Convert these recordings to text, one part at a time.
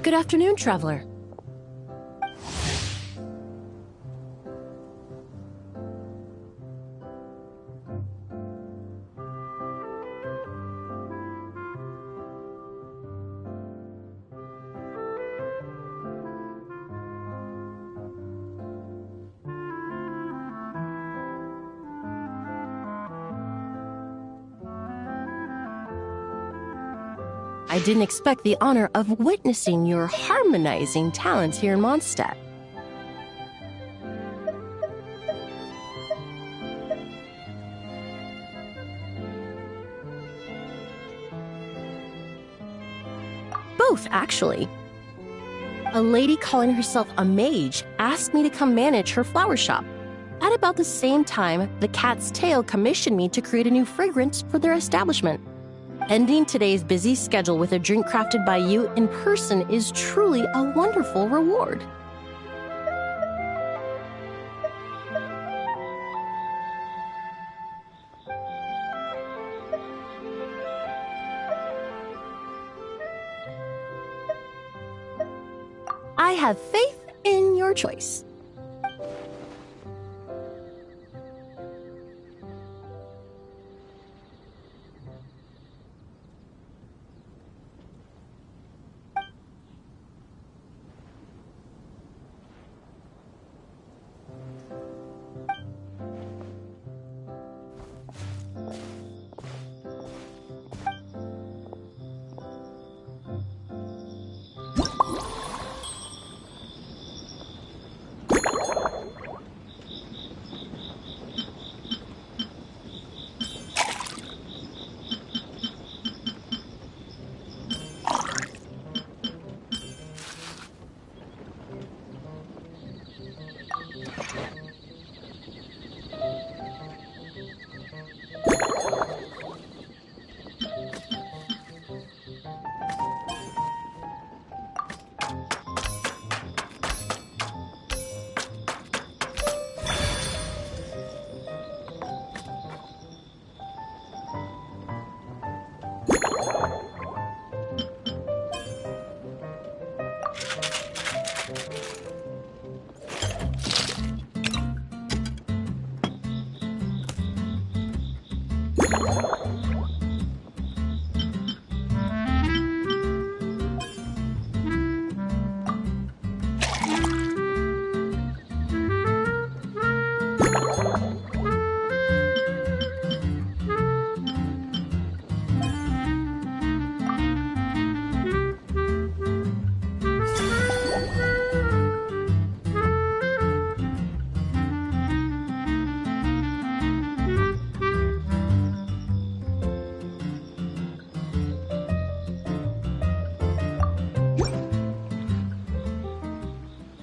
Good afternoon, traveler. I didn't expect the honor of witnessing your harmonizing talents here in Mondstadt. Both, actually. A lady calling herself a mage asked me to come manage her flower shop. At about the same time, the Cat's Tail commissioned me to create a new fragrance for their establishment. Ending today's busy schedule with a drink crafted by you in person is truly a wonderful reward. I have faith in your choice.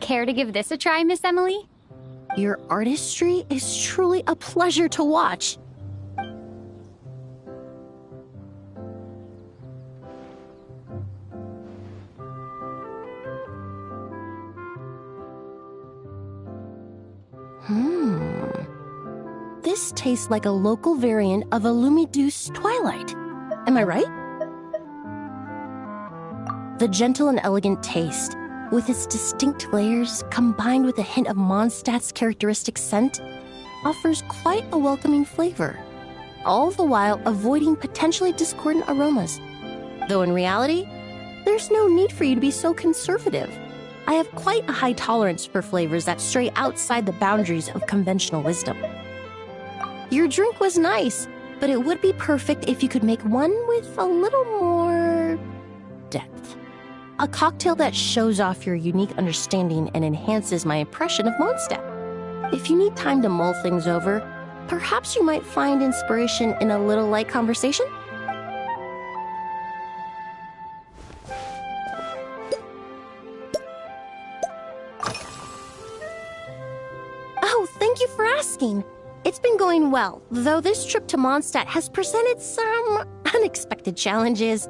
Care to give this a try, Miss Emily? Your artistry is truly a pleasure to watch. This tastes like a local variant of a Lumideuse Twilight. Am I right? The gentle and elegant taste, with its distinct layers combined with a hint of Mondstadt's characteristic scent, offers quite a welcoming flavor, all the while avoiding potentially discordant aromas. Though in reality, there's no need for you to be so conservative. I have quite a high tolerance for flavors that stray outside the boundaries of conventional wisdom. Your drink was nice, but it would be perfect if you could make one with a little more depth. A cocktail that shows off your unique understanding and enhances my impression of Mondstadt. If you need time to mull things over, perhaps you might find inspiration in a little light conversation? Oh, thank you for asking. It's been going well, though this trip to Mondstadt has presented some unexpected challenges.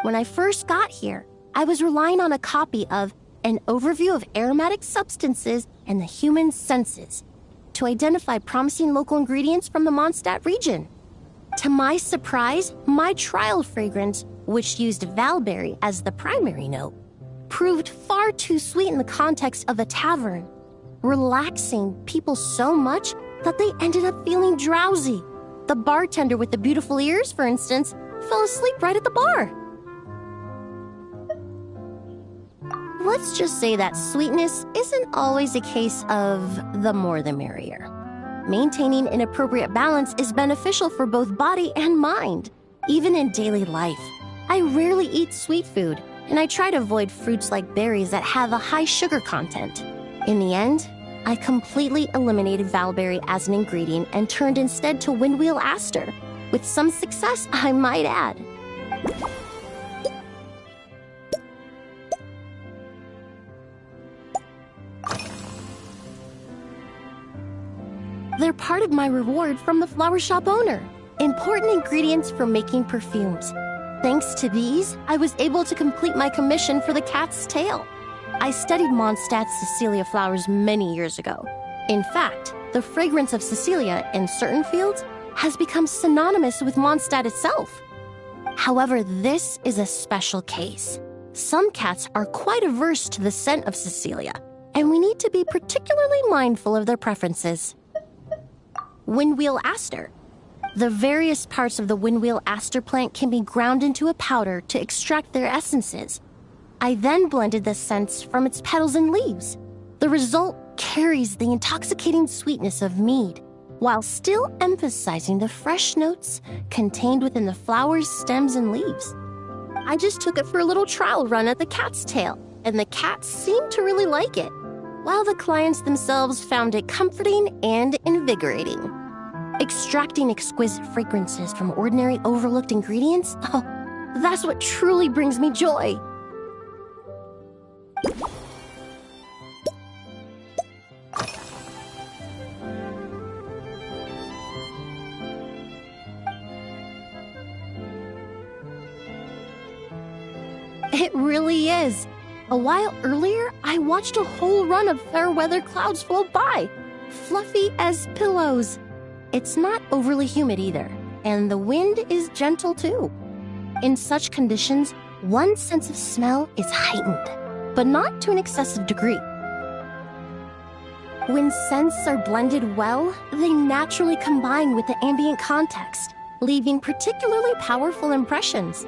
When I first got here, I was relying on a copy of An Overview of Aromatic Substances and the Human Senses to identify promising local ingredients from the Mondstadt region. To my surprise, my trial fragrance, which used Valberry as the primary note, proved far too sweet in the context of a tavern, relaxing people so much that they ended up feeling drowsy. The bartender with the beautiful ears, for instance, fell asleep right at the bar. Let's just say that sweetness isn't always a case of the more the merrier. Maintaining an appropriate balance is beneficial for both body and mind, even in daily life. I rarely eat sweet food, and I try to avoid fruits like berries that have a high sugar content. In the end, I completely eliminated valberry as an ingredient and turned instead to windwheel aster, with some success, I might add. They're part of my reward from the flower shop owner. Important ingredients for making perfumes. Thanks to these, I was able to complete my commission for the cat's tail. I studied Mondstadt's Cecilia flowers many years ago. In fact, the fragrance of Cecilia in certain fields has become synonymous with Mondstadt itself. However, this is a special case. Some cats are quite averse to the scent of Cecilia, and we need to be particularly mindful of their preferences. Windwheel aster. The various parts of the windwheel aster plant can be ground into a powder to extract their essences. I then blended the scents from its petals and leaves. The result carries the intoxicating sweetness of mead, while still emphasizing the fresh notes contained within the flower's stems and leaves. I just took it for a little trial run at the cat's tail, and the cats seemed to really like it, while the clients themselves found it comforting and invigorating. Extracting exquisite fragrances from ordinary overlooked ingredients? Oh, that's what truly brings me joy. It really is. A while earlier, I watched a whole run of fair weather clouds float by, fluffy as pillows. It's not overly humid either, and the wind is gentle too. In such conditions, one's sense of smell is heightened, but not to an excessive degree. When scents are blended well, they naturally combine with the ambient context, leaving particularly powerful impressions.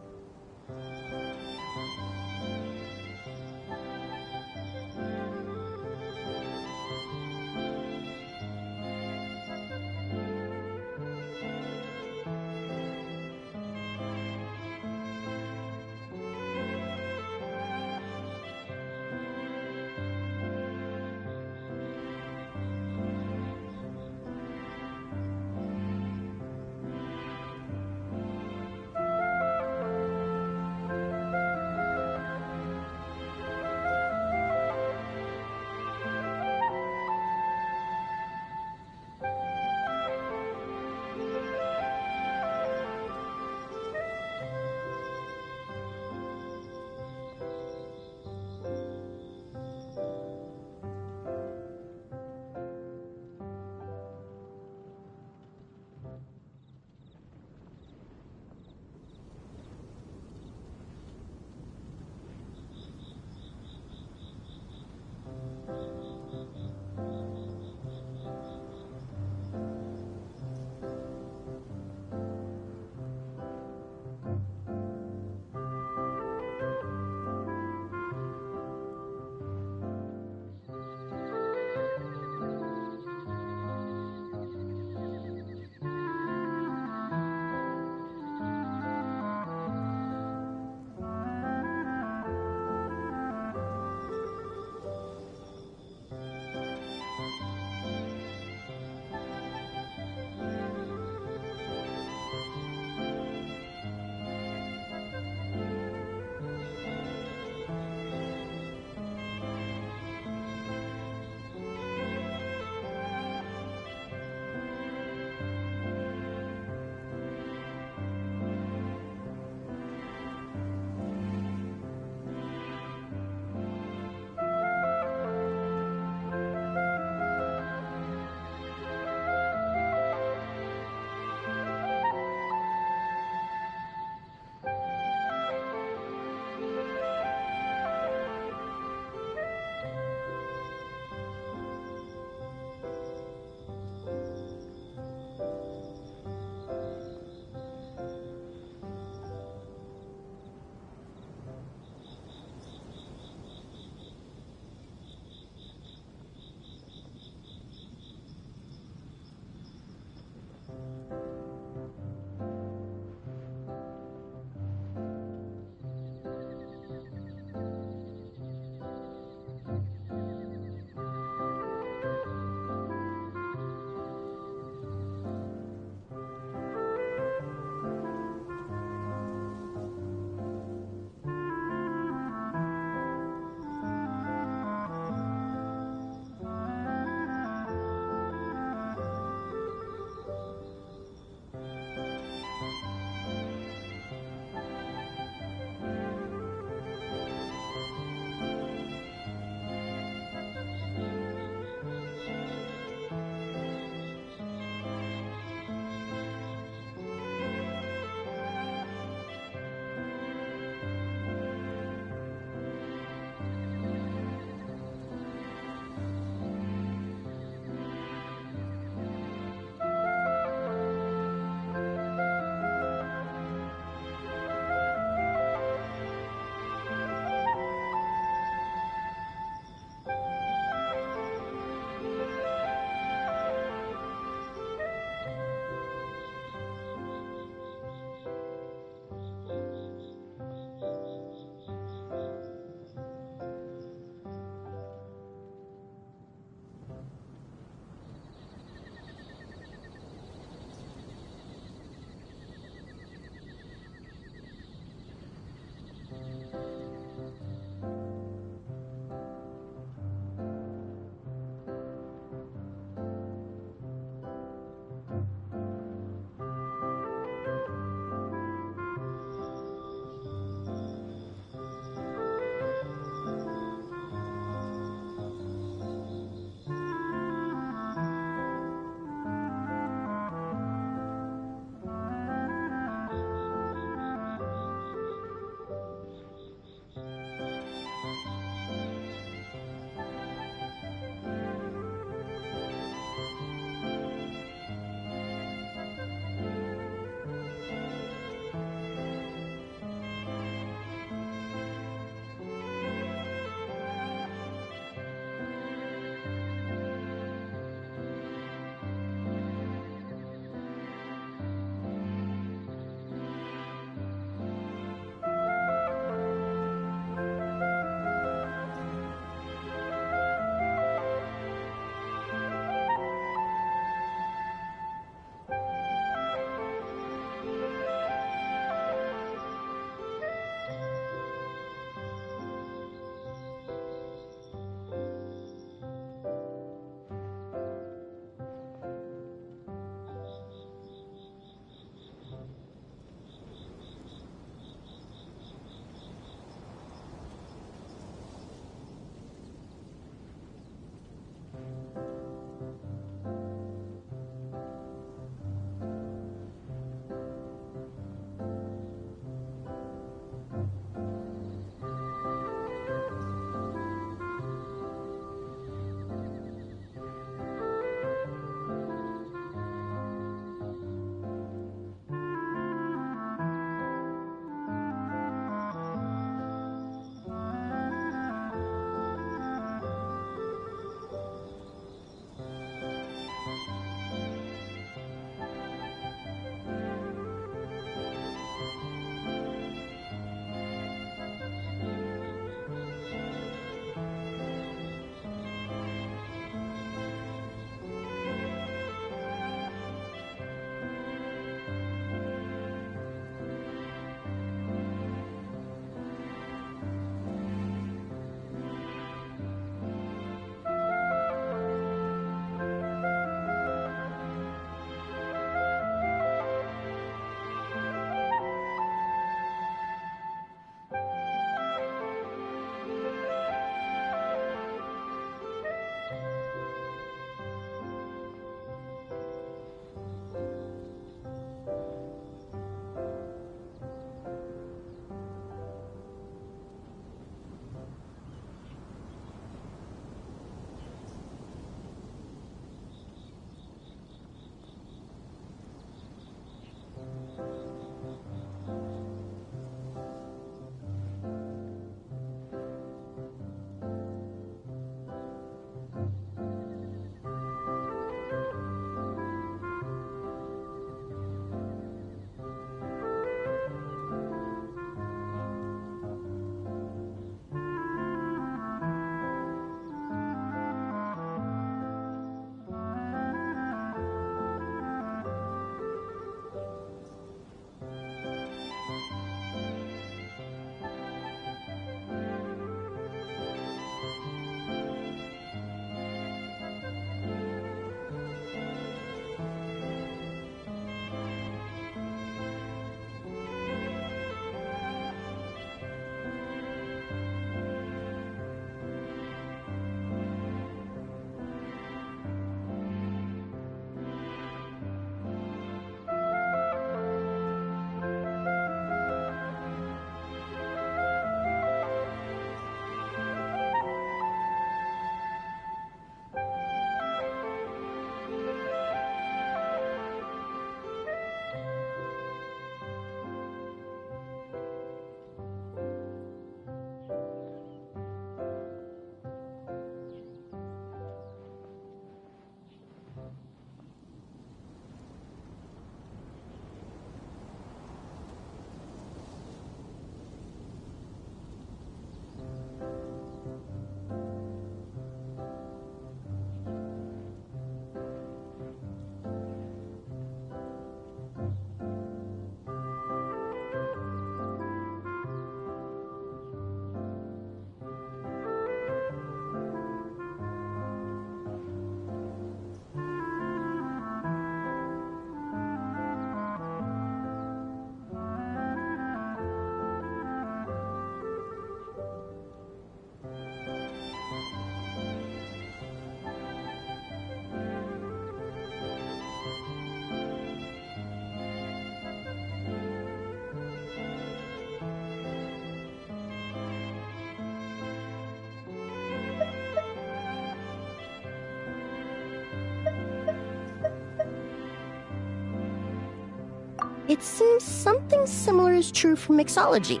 it seems something similar is true for mixology.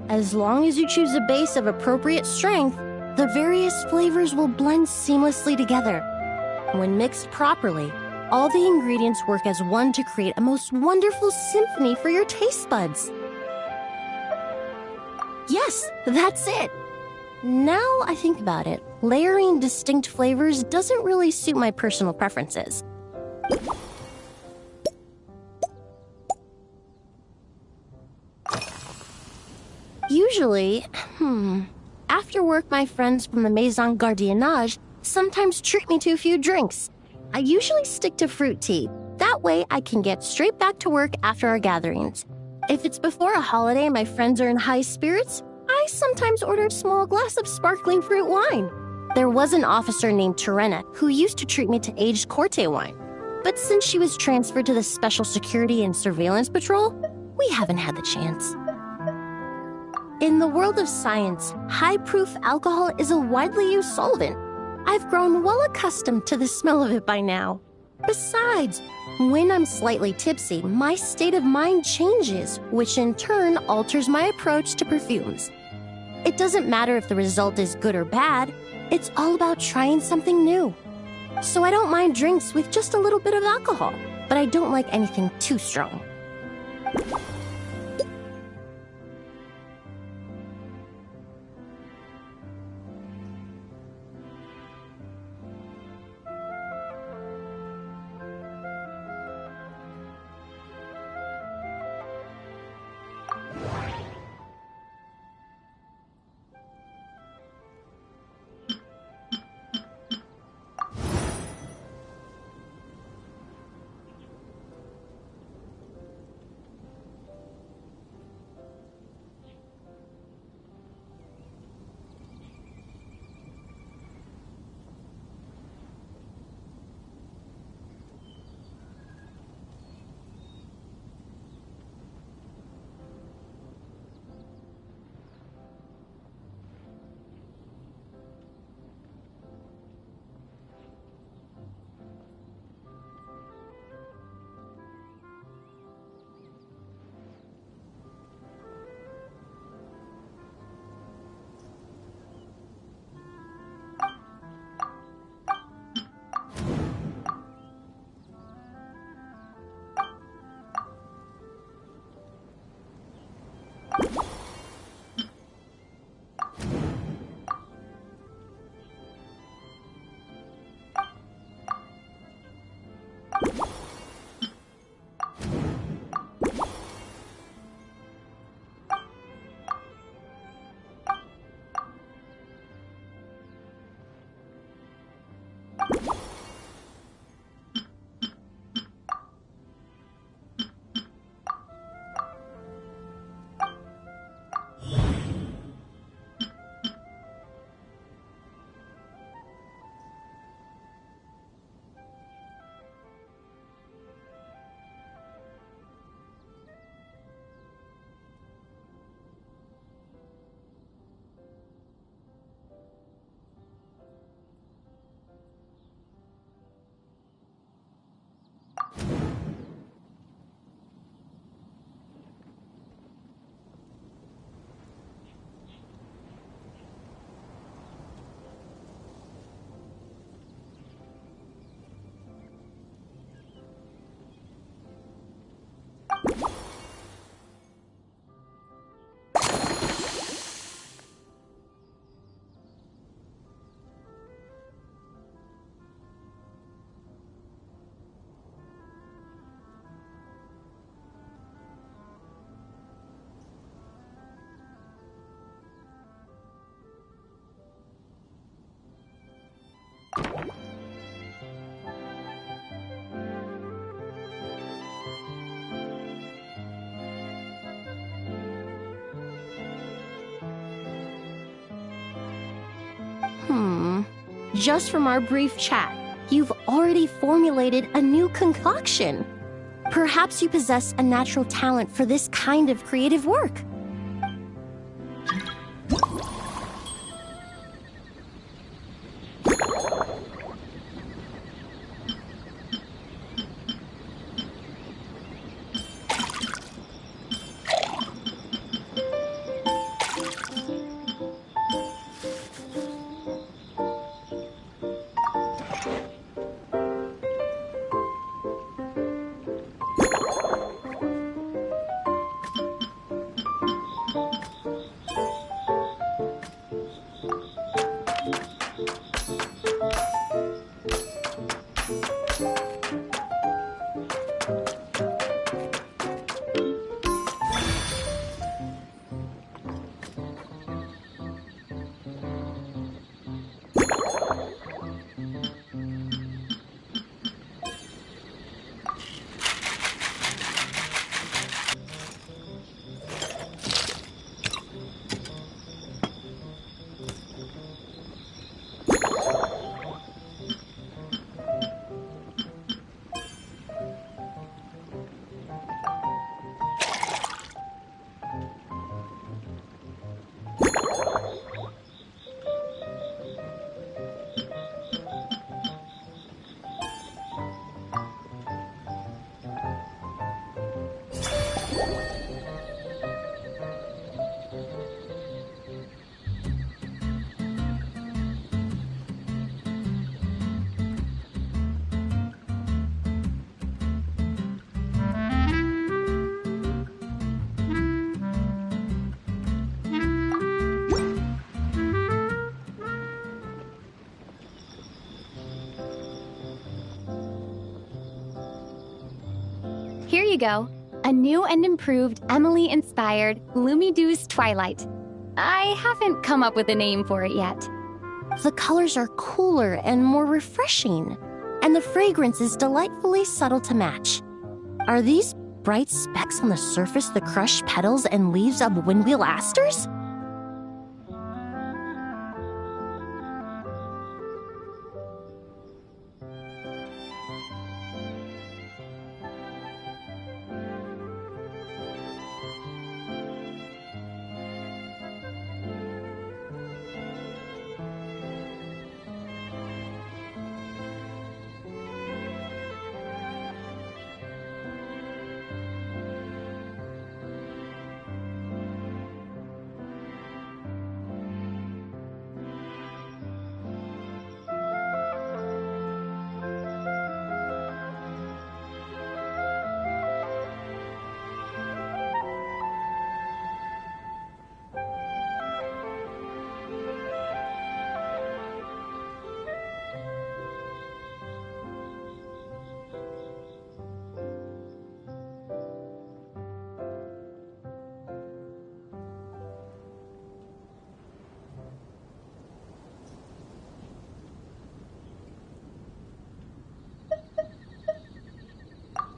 As long as you choose a base of appropriate strength, the various flavors will blend seamlessly together. When mixed properly, all the ingredients work as one to create a most wonderful symphony for your taste buds. Yes, that's it. Now I think about it, layering distinct flavors doesn't really suit my personal preferences. Usually, after work, my friends from the Maison Gardiennage sometimes treat me to a few drinks. I usually stick to fruit tea. That way I can get straight back to work after our gatherings. If it's before a holiday and my friends are in high spirits, I sometimes order a small glass of sparkling fruit wine. There was an officer named Terena who used to treat me to aged Corte wine. But since she was transferred to the Special Security and Surveillance Patrol, we haven't had the chance. In the world of science, high-proof alcohol is a widely used solvent. I've grown well accustomed to the smell of it by now. Besides, when I'm slightly tipsy, my state of mind changes, which in turn alters my approach to perfumes. It doesn't matter if the result is good or bad, it's all about trying something new. So I don't mind drinks with just a little bit of alcohol, but I don't like anything too strong. Just from our brief chat, you've already formulated a new concoction. Perhaps you possess a natural talent for this kind of creative work. Here you go. A new and improved Emily-inspired Lumidouce Twilight. I haven't come up with a name for it yet. The colors are cooler and more refreshing, and the fragrance is delightfully subtle to match. Are these bright specks on the surface the crushed petals and leaves of windwheel asters?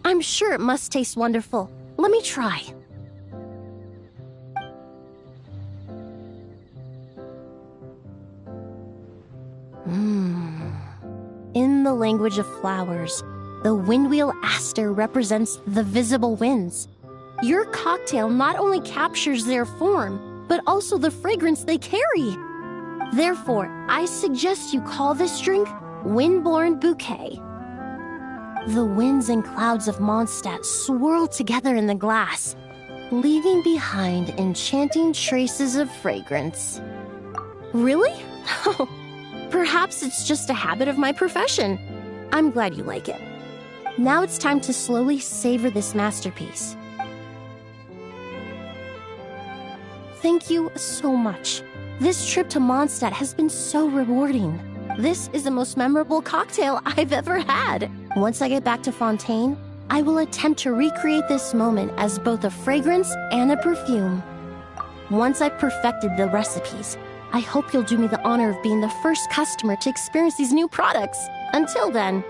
I'm sure it must taste wonderful. Let me try. In the language of flowers, the windwheel aster represents the visible winds. Your cocktail not only captures their form, but also the fragrance they carry. Therefore, I suggest you call this drink Windborne Bouquet. The winds and clouds of Mondstadt swirl together in the glass, leaving behind enchanting traces of fragrance. Really? Perhaps it's just a habit of my profession. I'm glad you like it. Now it's time to slowly savor this masterpiece. Thank you so much. This trip to Mondstadt has been so rewarding. This is the most memorable cocktail I've ever had. Once I get back to Fontaine, I will attempt to recreate this moment as both a fragrance and a perfume. Once I've perfected the recipes, I hope you'll do me the honor of being the first customer to experience these new products. Until then,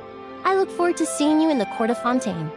I look forward to seeing you in the Court of Fontaine.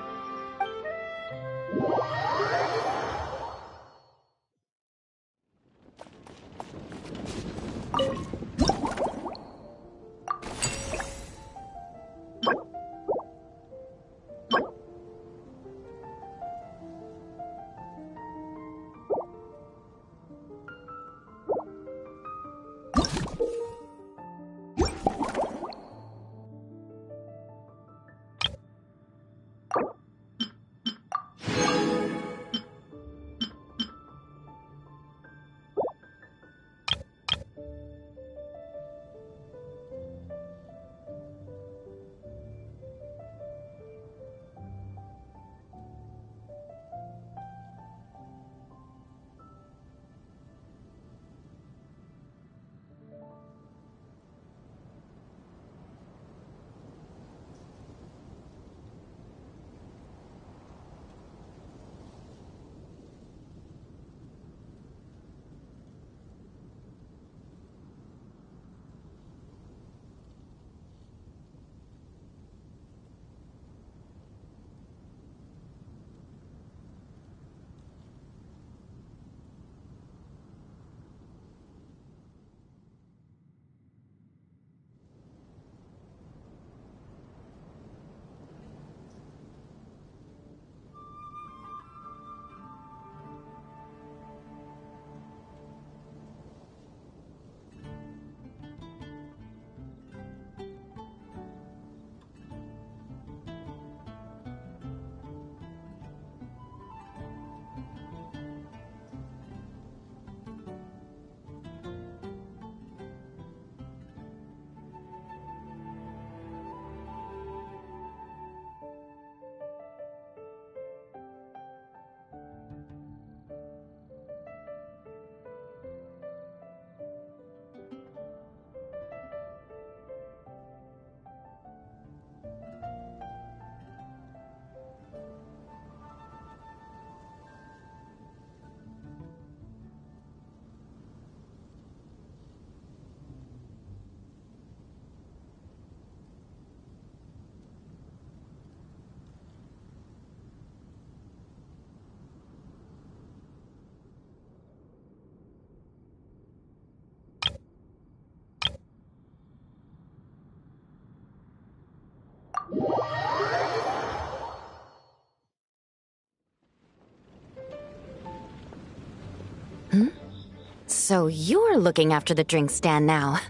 So you're looking after the drink stand now.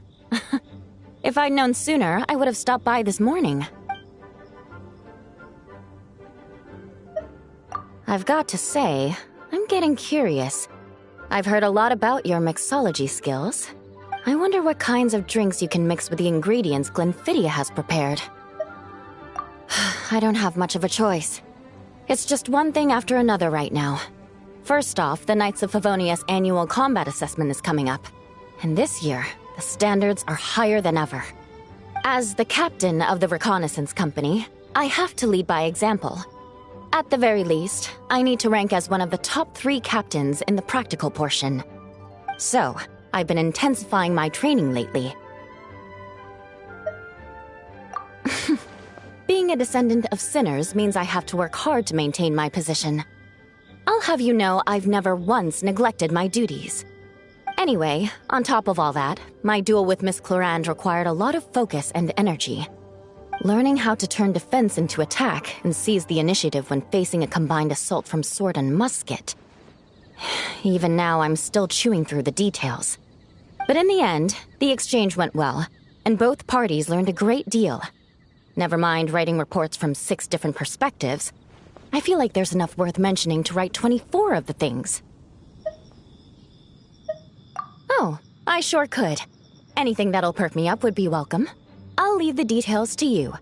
If I'd known sooner, I would have stopped by this morning. I've got to say, I'm getting curious. I've heard a lot about your mixology skills. I wonder what kinds of drinks you can mix with the ingredients Glenfiddia has prepared. I don't have much of a choice. It's just one thing after another right now. First off, the Knights of Favonius annual combat assessment is coming up. And this year, the standards are higher than ever. As the captain of the reconnaissance company, I have to lead by example. At the very least, I need to rank as one of the top 3 captains in the practical portion. So, I've been intensifying my training lately. Being a descendant of sinners means I have to work hard to maintain my position. I'll have you know I've never once neglected my duties. Anyway, on top of all that, my duel with Miss Clorinde required a lot of focus and energy. Learning how to turn defense into attack and seize the initiative when facing a combined assault from sword and musket. Even now, I'm still chewing through the details. But in the end, the exchange went well, and both parties learned a great deal. Never mind writing reports from 6 different perspectives. I feel like there's enough worth mentioning to write 24 of the things. Oh, I sure could. Anything that'll perk me up would be welcome. I'll leave the details to you.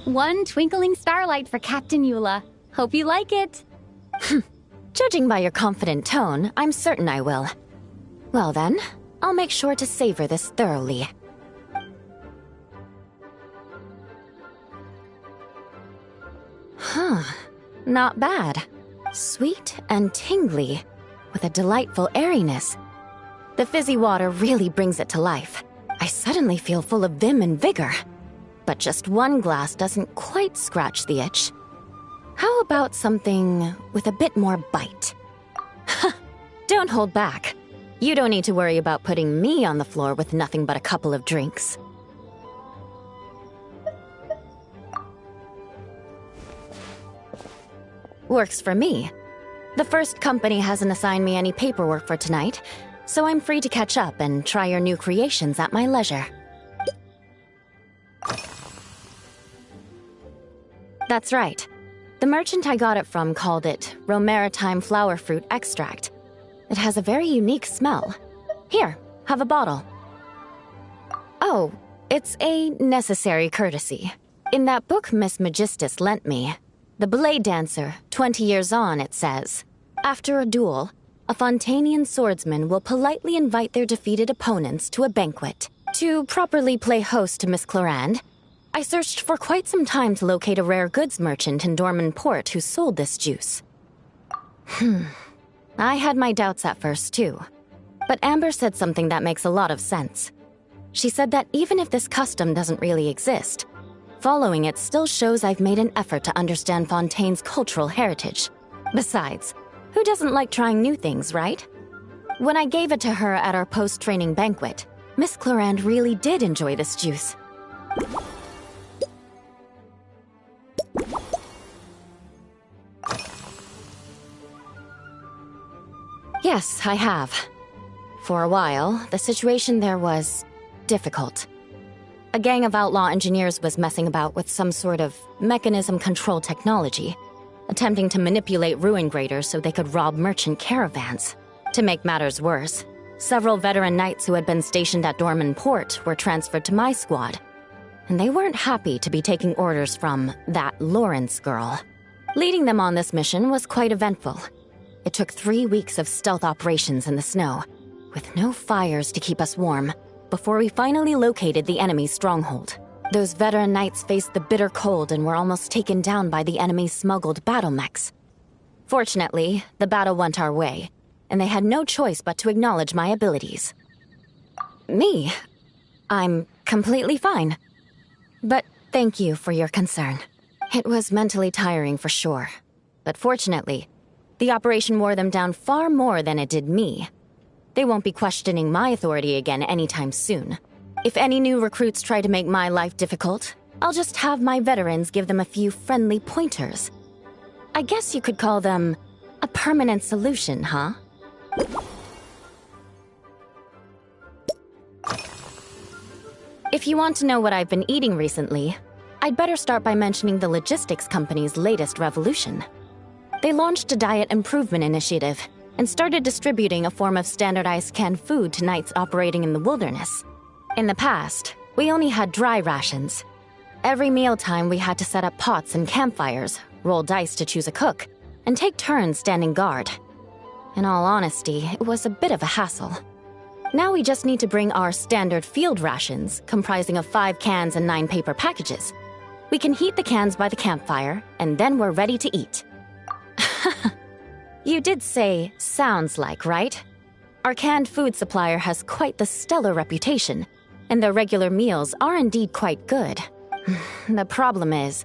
One twinkling starlight for Captain Eula. Hope you like it. Judging by your confident tone, I'm certain I will. Well then, I'll make sure to savor this thoroughly. Huh. Not bad. Sweet and tingly, with a delightful airiness. The fizzy water really brings it to life. I suddenly feel full of vim and vigor. But just one glass doesn't quite scratch the itch. How about something with a bit more bite? Don't hold back. You don't need to worry about putting me on the floor with nothing but a couple of drinks. Works for me. The first company hasn't assigned me any paperwork for tonight, so I'm free to catch up and try your new creations at my leisure. That's right. The merchant I got it from called it Romaritime Flower Fruit Extract. It has a very unique smell. Here, have a bottle. Oh, it's a necessary courtesy. In that book Miss Magistus lent me, The Blade Dancer, 20 Years On, it says, after a duel, a Fontanian swordsman will politely invite their defeated opponents to a banquet. To properly play host to Miss Clorinde, I searched for quite some time to locate a rare goods merchant in Dorman Port who sold this juice. I had my doubts at first, too. But Amber said something that makes a lot of sense. She said that even if this custom doesn't really exist, following it still shows I've made an effort to understand Fontaine's cultural heritage. Besides, who doesn't like trying new things, right? When I gave it to her at our post-training banquet, Miss Clorinde really did enjoy this juice. Yes, I have. For a while, the situation there was difficult. A gang of outlaw engineers was messing about with some sort of mechanism control technology, attempting to manipulate ruin graders so they could rob merchant caravans. To make matters worse, several veteran knights who had been stationed at Dorman Port were transferred to my squad, and they weren't happy to be taking orders from that Lawrence girl. Leading them on this mission was quite eventful. It took 3 weeks of stealth operations in the snow, with no fires to keep us warm, before we finally located the enemy's stronghold. Those veteran knights faced the bitter cold and were almost taken down by the enemy's smuggled battle mechs. Fortunately, the battle went our way, and they had no choice but to acknowledge my abilities. Me? I'm completely fine. But thank you for your concern. It was mentally tiring for sure, but fortunately, the operation wore them down far more than it did me. They won't be questioning my authority again anytime soon. If any new recruits try to make my life difficult, I'll just have my veterans give them a few friendly pointers. I guess you could call them a permanent solution, huh? If you want to know what I've been eating recently, I'd better start by mentioning the logistics company's latest revolution. They launched a diet improvement initiative and started distributing a form of standardized canned food to knights operating in the wilderness. In the past, we only had dry rations. Every mealtime we had to set up pots and campfires, roll dice to choose a cook, and take turns standing guard. In all honesty, it was a bit of a hassle. Now we just need to bring our standard field rations, comprising of 5 cans and 9 paper packages. We can heat the cans by the campfire, and then we're ready to eat. You did say, sounds like, right? Our canned food supplier has quite the stellar reputation, and their regular meals are indeed quite good. The problem is,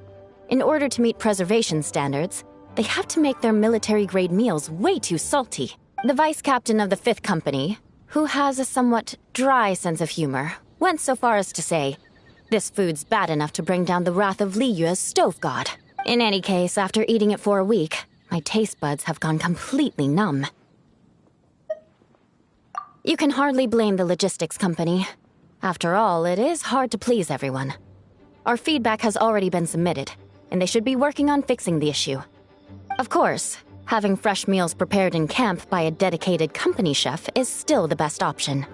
in order to meet preservation standards, they have to make their military-grade meals way too salty. The vice captain of the 5th Company, who has a somewhat dry sense of humor, went so far as to say, this food's bad enough to bring down the wrath of Li Yue's stove god. In any case, after eating it for a week, my taste buds have gone completely numb. You can hardly blame the logistics company. After all, it is hard to please everyone. Our feedback has already been submitted, and they should be working on fixing the issue. Of course, having fresh meals prepared in camp by a dedicated company chef is still the best option.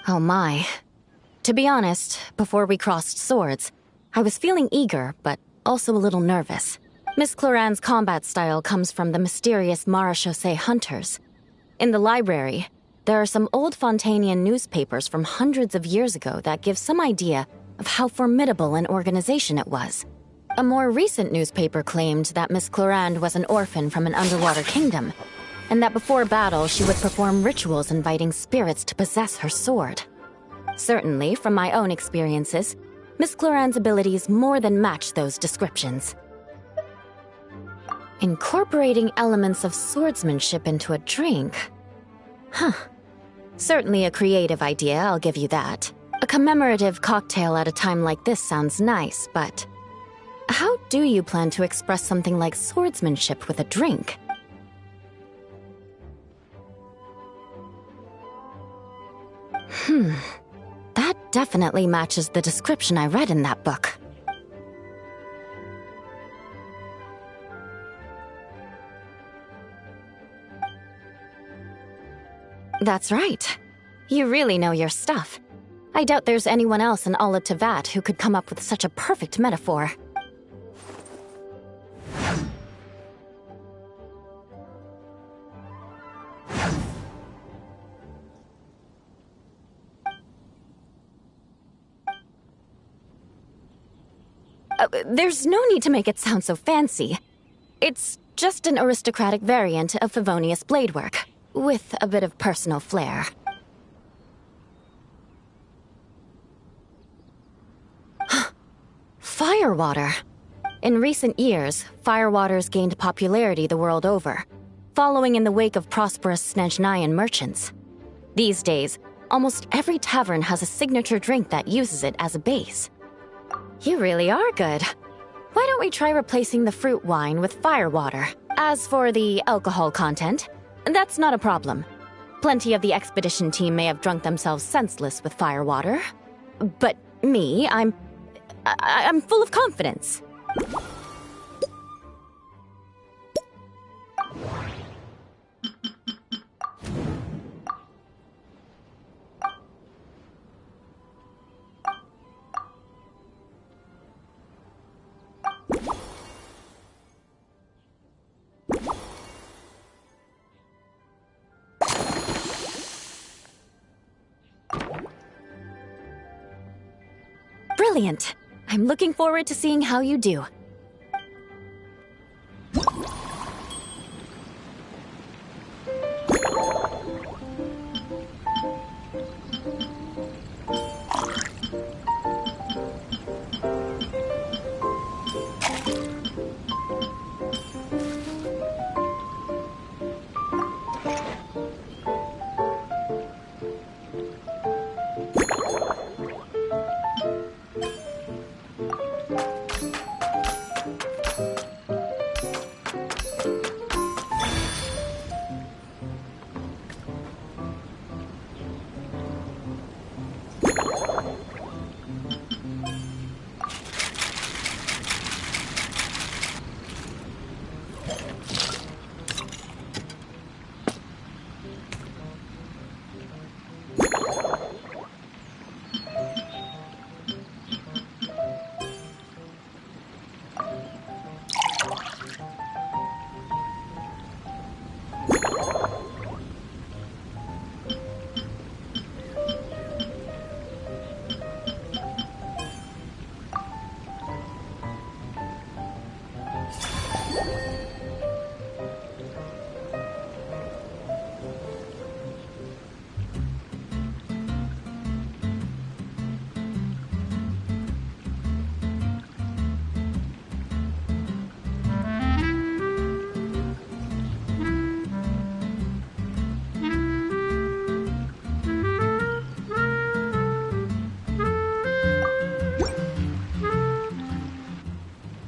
Oh my. To be honest, before we crossed swords, I was feeling eager, but also a little nervous. Miss Cloran's combat style comes from the mysterious Marechaussee hunters. In the library, there are some old Fontanian newspapers from hundreds of years ago that give some idea of how formidable an organization it was. A more recent newspaper claimed that Miss Cloran was an orphan from an underwater kingdom, and that before battle she would perform rituals inviting spirits to possess her sword. Certainly, from my own experiences, Miss Cloran's abilities more than match those descriptions. Incorporating elements of swordsmanship into a drink? Huh. Certainly a creative idea, I'll give you that. A commemorative cocktail at a time like this sounds nice, but how do you plan to express something like swordsmanship with a drink? That definitely matches the description I read in that book. That's right. You really know your stuff. I doubt there's anyone else in Ala Tevat who could come up with such a perfect metaphor. There's no need to make it sound so fancy. It's just an aristocratic variant of Favonius bladework, with a bit of personal flair. Firewater. In recent years, firewaters gained popularity the world over, following in the wake of prosperous Snezhnayan merchants. These days, almost every tavern has a signature drink that uses it as a base. You really are good. Why don't we try replacing the fruit wine with firewater? As for the alcohol content, that's not a problem. Plenty of the expedition team may have drunk themselves senseless with firewater. But me, I'm full of confidence. Brilliant! I'm looking forward to seeing how you do.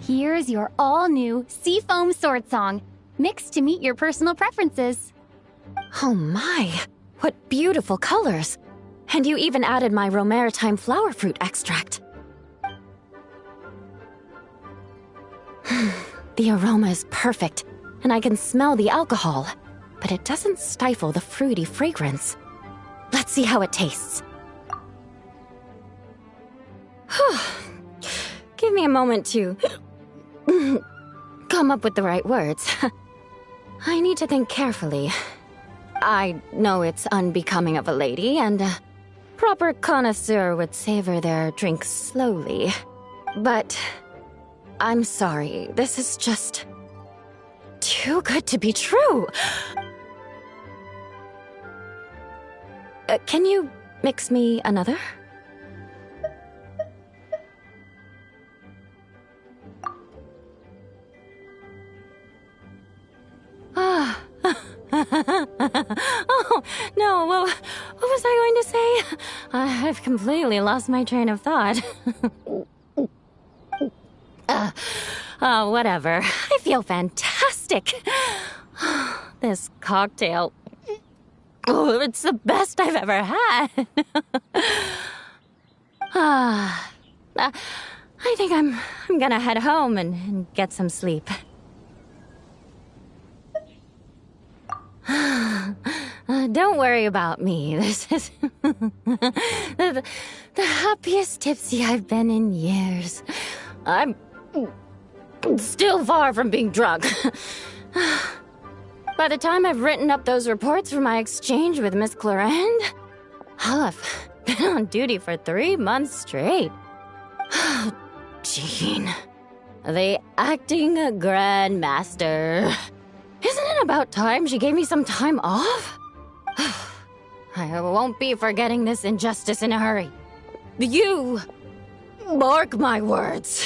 Here's your all-new Seafoam Sword Song, mixed to meet your personal preferences. Oh my, what beautiful colors! And you even added my Romaritime flower fruit extract. The aroma is perfect, and I can smell the alcohol, but it doesn't stifle the fruity fragrance. Let's see how it tastes. Give me a moment to come up with the right words. I need to think carefully. I know it's unbecoming of a lady, and a proper connoisseur would savor their drinks slowly. But I'm sorry, this is just too good to be true. Can you mix me another? Oh, no, what was I going to say? I've completely lost my train of thought. Whatever. I feel fantastic. This cocktail... Oh, it's the best I've ever had. I think I'm gonna head home and get some sleep. Don't worry about me. This is the happiest tipsy I've been in years. I'm still far from being drunk. By the time I've written up those reports for my exchange with Miss Clarend, I'll have been on duty for 3 months straight. Jean, the acting grandmaster. Isn't it about time she gave me some time off? I won't be forgetting this injustice in a hurry. You mark my words.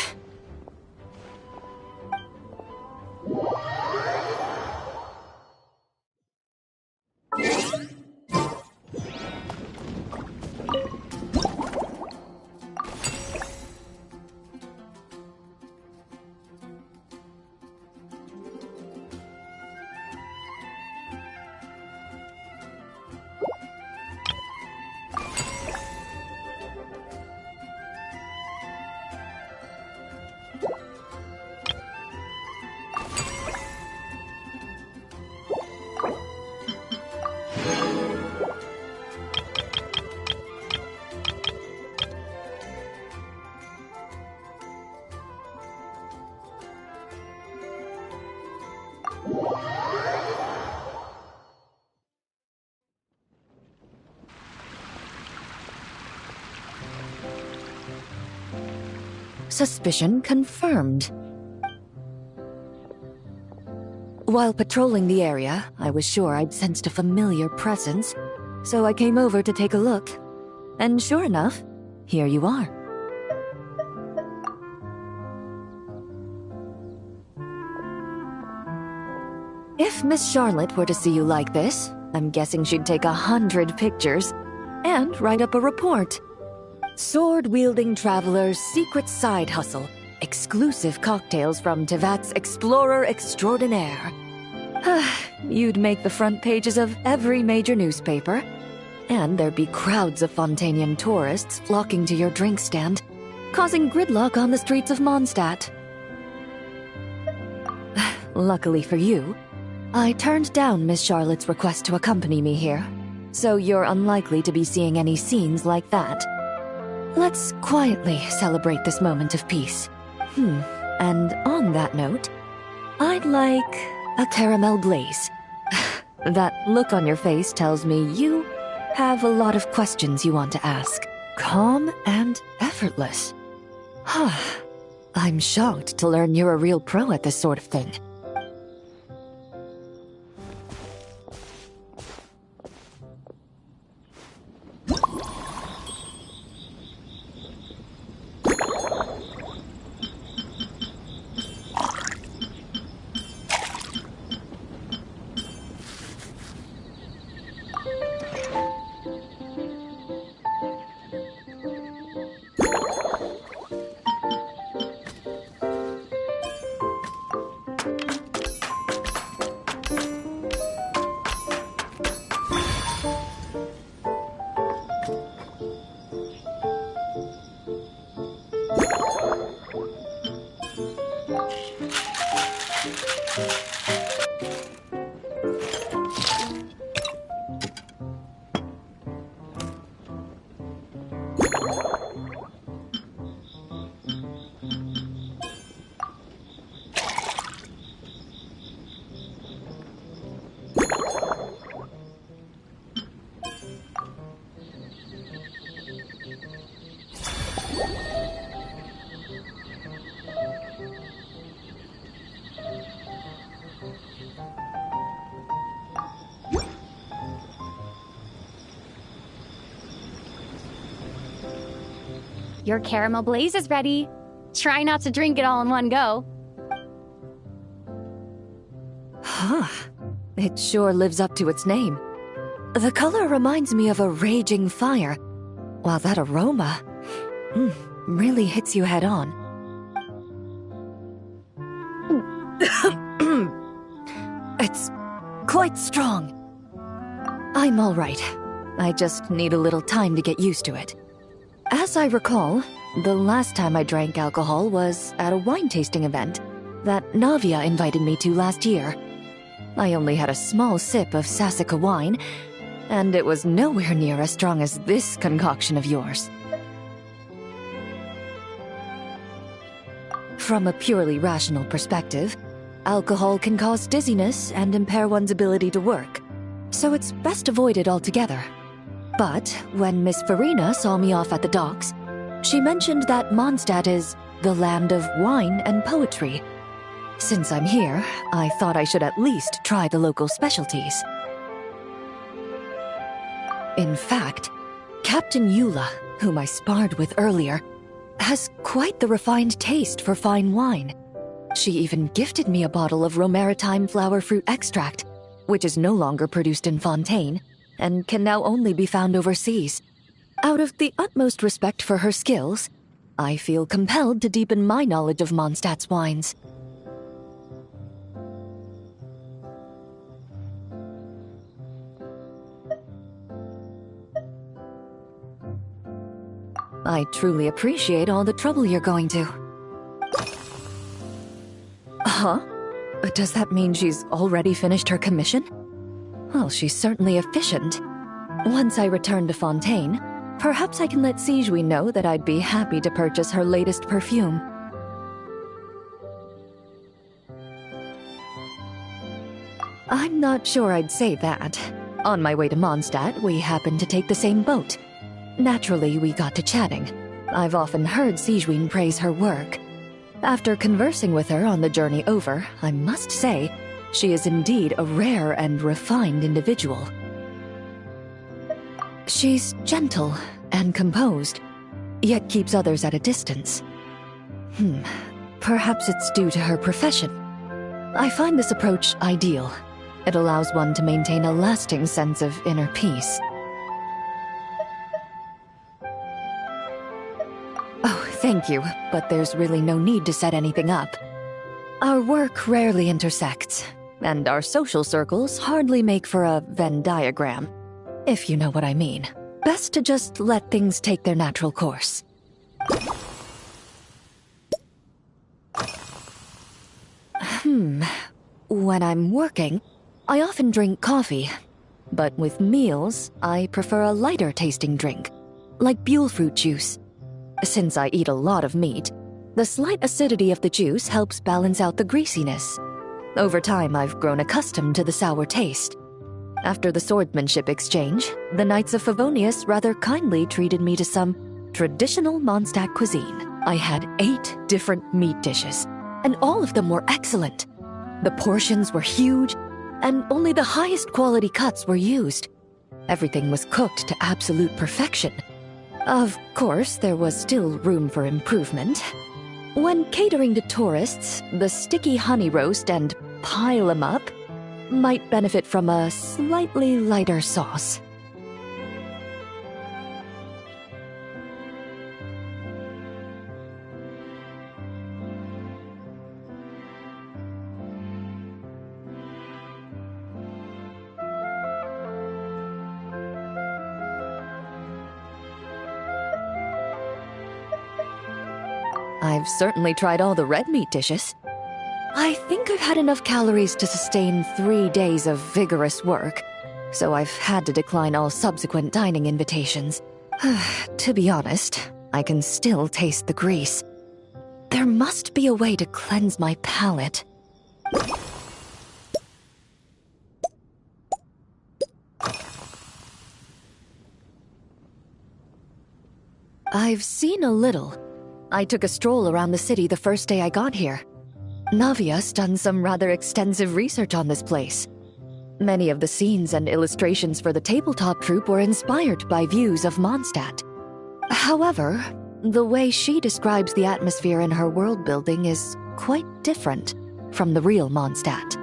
Suspicion confirmed. While patrolling the area, I was sure I'd sensed a familiar presence, so I came over to take a look. And sure enough, here you are. If Miss Charlotte were to see you like this, I'm guessing she'd take 100 pictures and write up a report. Sword-wielding traveler's secret side hustle. Exclusive cocktails from Tevat's Explorer Extraordinaire. You'd make the front pages of every major newspaper. And there'd be crowds of Fontanian tourists flocking to your drink stand, causing gridlock on the streets of Mondstadt. Luckily for you, I turned down Miss Charlotte's request to accompany me here, so you're unlikely to be seeing any scenes like that. Let's quietly celebrate this moment of peace. And on that note, I'd like a caramel glaze. That look on your face tells me you have a lot of questions you want to ask. Calm and effortless. I'm shocked to learn you're a real pro at this sort of thing. Your caramel blaze is ready. Try not to drink it all in one go. It sure lives up to its name. The color reminds me of a raging fire, while that aroma really hits you head on. It's quite strong. I'm all right. I just need a little time to get used to it. As I recall, the last time I drank alcohol was at a wine tasting event that Navia invited me to last year. I only had a small sip of Sassica wine, and it was nowhere near as strong as this concoction of yours. From a purely rational perspective, alcohol can cause dizziness and impair one's ability to work, so it's best avoided altogether. But when Miss Farina saw me off at the docks, she mentioned that Mondstadt is the land of wine and poetry. Since I'm here, I thought I should at least try the local specialties. In fact, Captain Eula, whom I sparred with earlier, has quite the refined taste for fine wine. She even gifted me a bottle of Romaritime flower fruit extract, which is no longer produced in Fontaine, and can now only be found overseas. Out of the utmost respect for her skills, I feel compelled to deepen my knowledge of Mondstadt's wines. I truly appreciate all the trouble you're going to. Huh? Does that mean she's already finished her commission? Well, she's certainly efficient. Once I return to Fontaine, perhaps I can let Sigewinne know that I'd be happy to purchase her latest perfume. I'm not sure I'd say that. On my way to Mondstadt, we happened to take the same boat. Naturally, we got to chatting. I've often heard Sigewinne praise her work. After conversing with her on the journey over, I must say, she is indeed a rare and refined individual. She's gentle and composed, yet keeps others at a distance. Perhaps it's due to her profession. I find this approach ideal. It allows one to maintain a lasting sense of inner peace. Thank you, but there's really no need to set anything up. Our work rarely intersects, and our social circles hardly make for a Venn diagram, if you know what I mean. Best to just let things take their natural course. When I'm working, I often drink coffee, but with meals, I prefer a lighter tasting drink, like Buell fruit juice. Since I eat a lot of meat, the slight acidity of the juice helps balance out the greasiness. Over time, I've grown accustomed to the sour taste. After the swordsmanship exchange, the Knights of Favonius rather kindly treated me to some traditional Mondstadt cuisine. I had 8 different meat dishes, and all of them were excellent. The portions were huge, and only the highest quality cuts were used. Everything was cooked to absolute perfection. Of course, there was still room for improvement. When catering to tourists, the sticky honey roast and pile 'em up might benefit from a slightly lighter sauce. I've certainly tried all the red meat dishes. I think I've had enough calories to sustain 3 days of vigorous work, so I've had to decline all subsequent dining invitations. To be honest, I can still taste the grease. There must be a way to cleanse my palate. I've seen a little. I took a stroll around the city the first day I got here. Navia's done some rather extensive research on this place. Many of the scenes and illustrations for the tabletop troupe were inspired by views of Mondstadt. However, the way she describes the atmosphere in her world building is quite different from the real Mondstadt.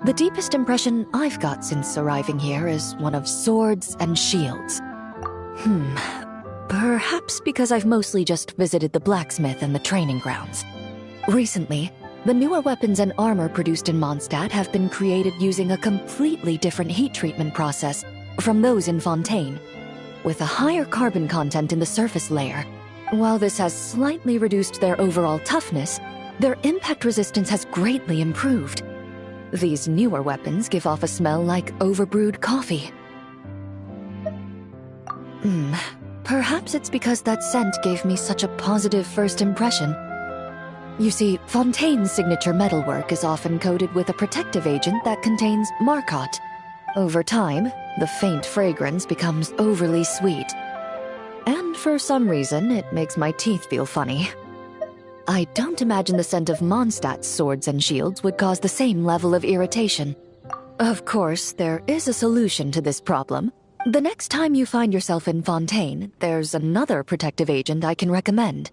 The deepest impression I've got since arriving here is one of swords and shields. Perhaps because I've mostly just visited the blacksmith and the training grounds. Recently, the newer weapons and armor produced in Mondstadt have been created using a completely different heat treatment process from those in Fontaine, with a higher carbon content in the surface layer. While this has slightly reduced their overall toughness, their impact resistance has greatly improved. These newer weapons give off a smell like overbrewed coffee. Perhaps it's because that scent gave me such a positive first impression. You see, Fontaine's signature metalwork is often coated with a protective agent that contains Marcotte. Over time, the faint fragrance becomes overly sweet. And for some reason, it makes my teeth feel funny. I don't imagine the scent of Mondstadt's swords and shields would cause the same level of irritation. Of course, there is a solution to this problem. The next time you find yourself in Fontaine, there's another protective agent I can recommend.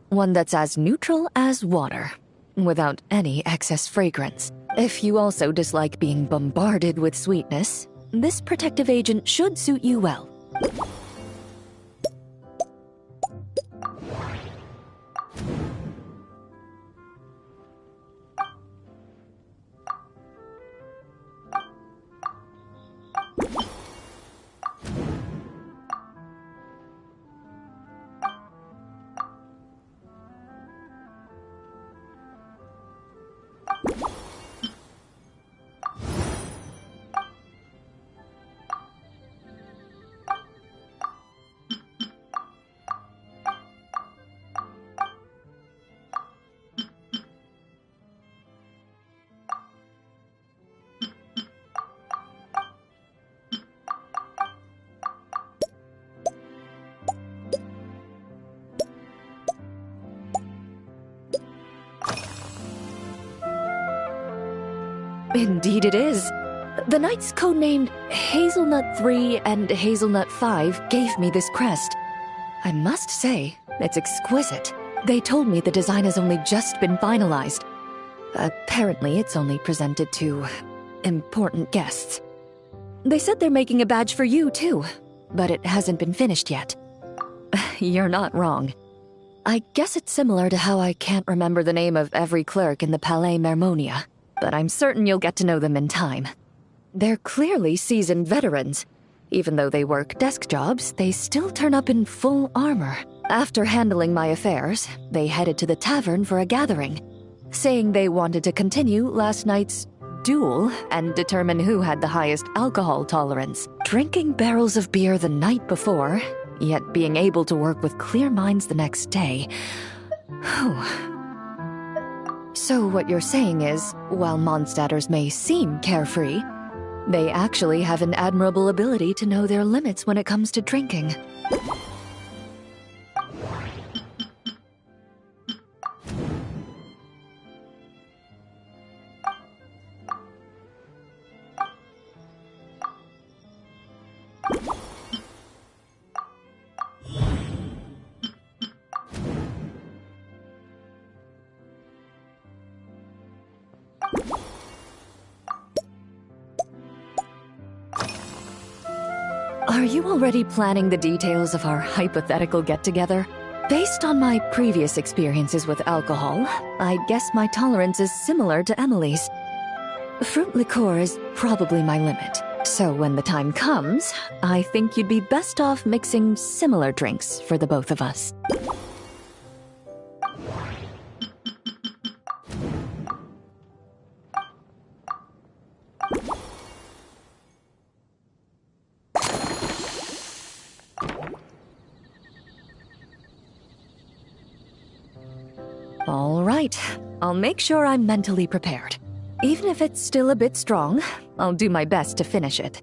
One that's as neutral as water, without any excess fragrance. If you also dislike being bombarded with sweetness, this protective agent should suit you well. Indeed it is. The knights codenamed Hazelnut 3 and Hazelnut 5 gave me this crest. I must say, it's exquisite. They told me the design has only just been finalized. Apparently, it's only presented to important guests. They said they're making a badge for you, too, but it hasn't been finished yet. You're not wrong. I guess it's similar to how I can't remember the name of every clerk in the Palais Mermonia, but I'm certain you'll get to know them in time. They're clearly seasoned veterans. Even though they work desk jobs, they still turn up in full armor. After handling my affairs, they headed to the tavern for a gathering, saying they wanted to continue last night's duel and determine who had the highest alcohol tolerance. Drinking barrels of beer the night before, yet being able to work with clear minds the next day. So what you're saying is, while Mondstadters may seem carefree, they actually have an admirable ability to know their limits when it comes to drinking. Are you already planning the details of our hypothetical get-together? Based on my previous experiences with alcohol, I guess my tolerance is similar to Emily's. Fruit liqueur is probably my limit, so when the time comes, I think you'd be best off mixing similar drinks for the both of us. All right, I'll make sure I'm mentally prepared. Even if it's still a bit strong, I'll do my best to finish it.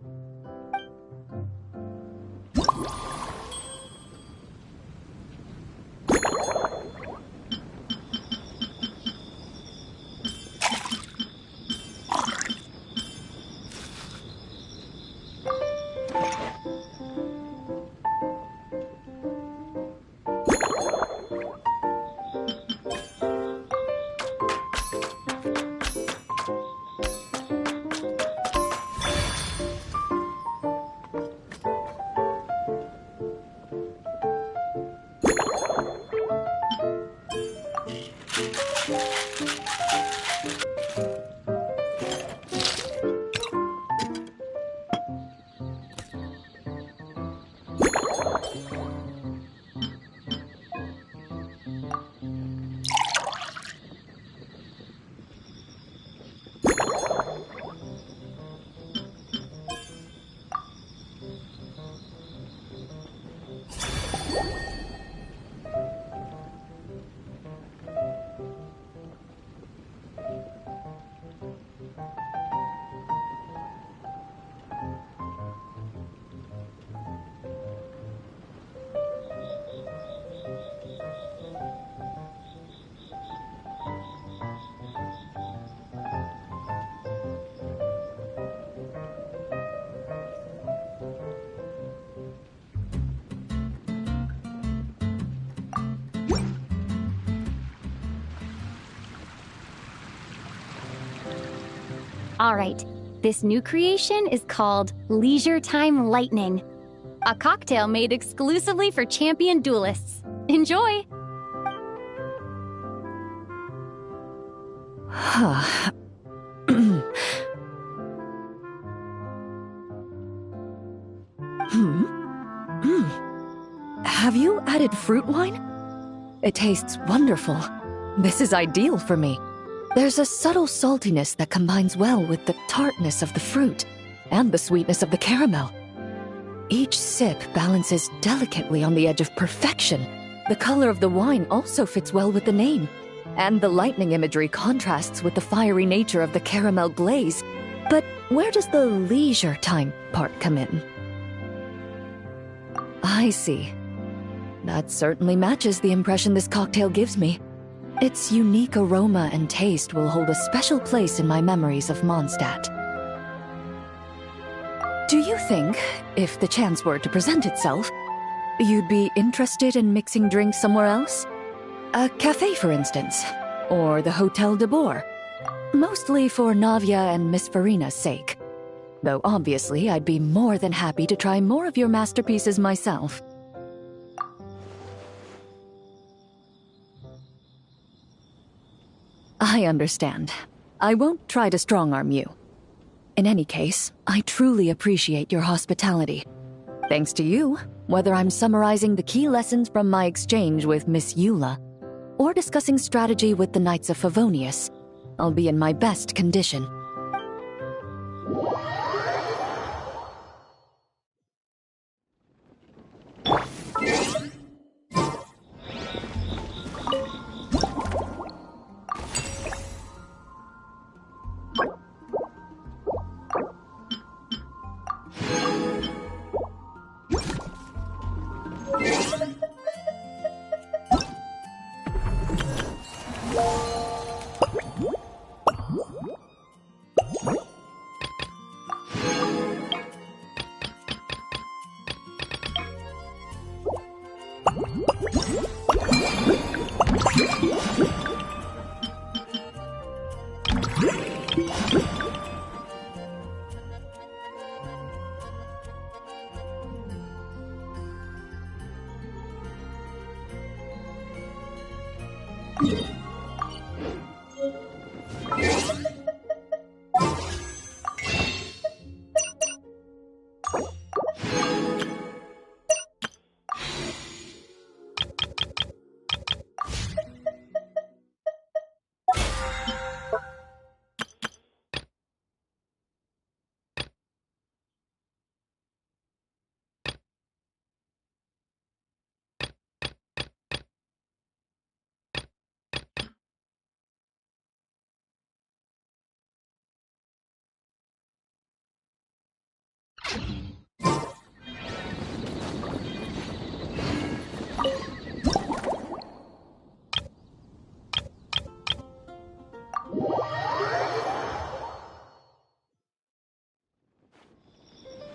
All right, this new creation is called Leisure Time Lightning, a cocktail made exclusively for champion duelists. Enjoy! Have you added fruit wine? It tastes wonderful. This is ideal for me. There's a subtle saltiness that combines well with the tartness of the fruit and the sweetness of the caramel. Each sip balances delicately on the edge of perfection. The color of the wine also fits well with the name, and the lightning imagery contrasts with the fiery nature of the caramel glaze. But where does the leisure time part come in? I see. That certainly matches the impression this cocktail gives me. Its unique aroma and taste will hold a special place in my memories of Mondstadt. Do you think, if the chance were to present itself, you'd be interested in mixing drinks somewhere else? A cafe, for instance, or the Hotel de Boer. Mostly for Navia and Miss Farina's sake. Though obviously I'd be more than happy to try more of your masterpieces myself. I understand. I won't try to strong-arm you. In any case, I truly appreciate your hospitality. Thanks to you, whether I'm summarizing the key lessons from my exchange with Miss Eula, or discussing strategy with the Knights of Favonius, I'll be in my best condition.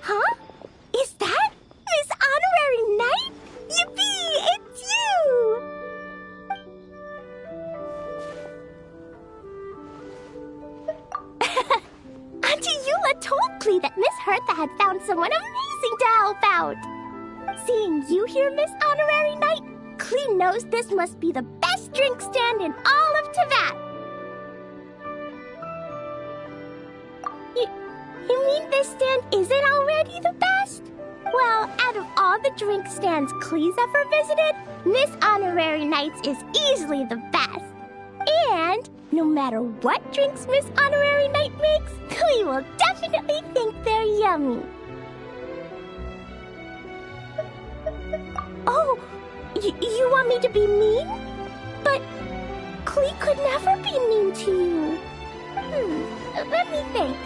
Huh? Is that Miss Honorary Knight? Yippee! It's you! Auntie Eula told Klee that Miss Hertha had found someone amazing to help out. Seeing you here, Miss Honorary Knight, Klee knows this must be the best drink stand in all of Teyvat. You mean this stand isn't already the best? Well, out of all the drink stands Klee's ever visited, Miss Honorary Knight's is easily the best. And no matter what drinks Miss Honorary Knight makes, Klee will definitely think they're yummy. Oh, you want me to be mean? But Klee could never be mean to you. Let me think.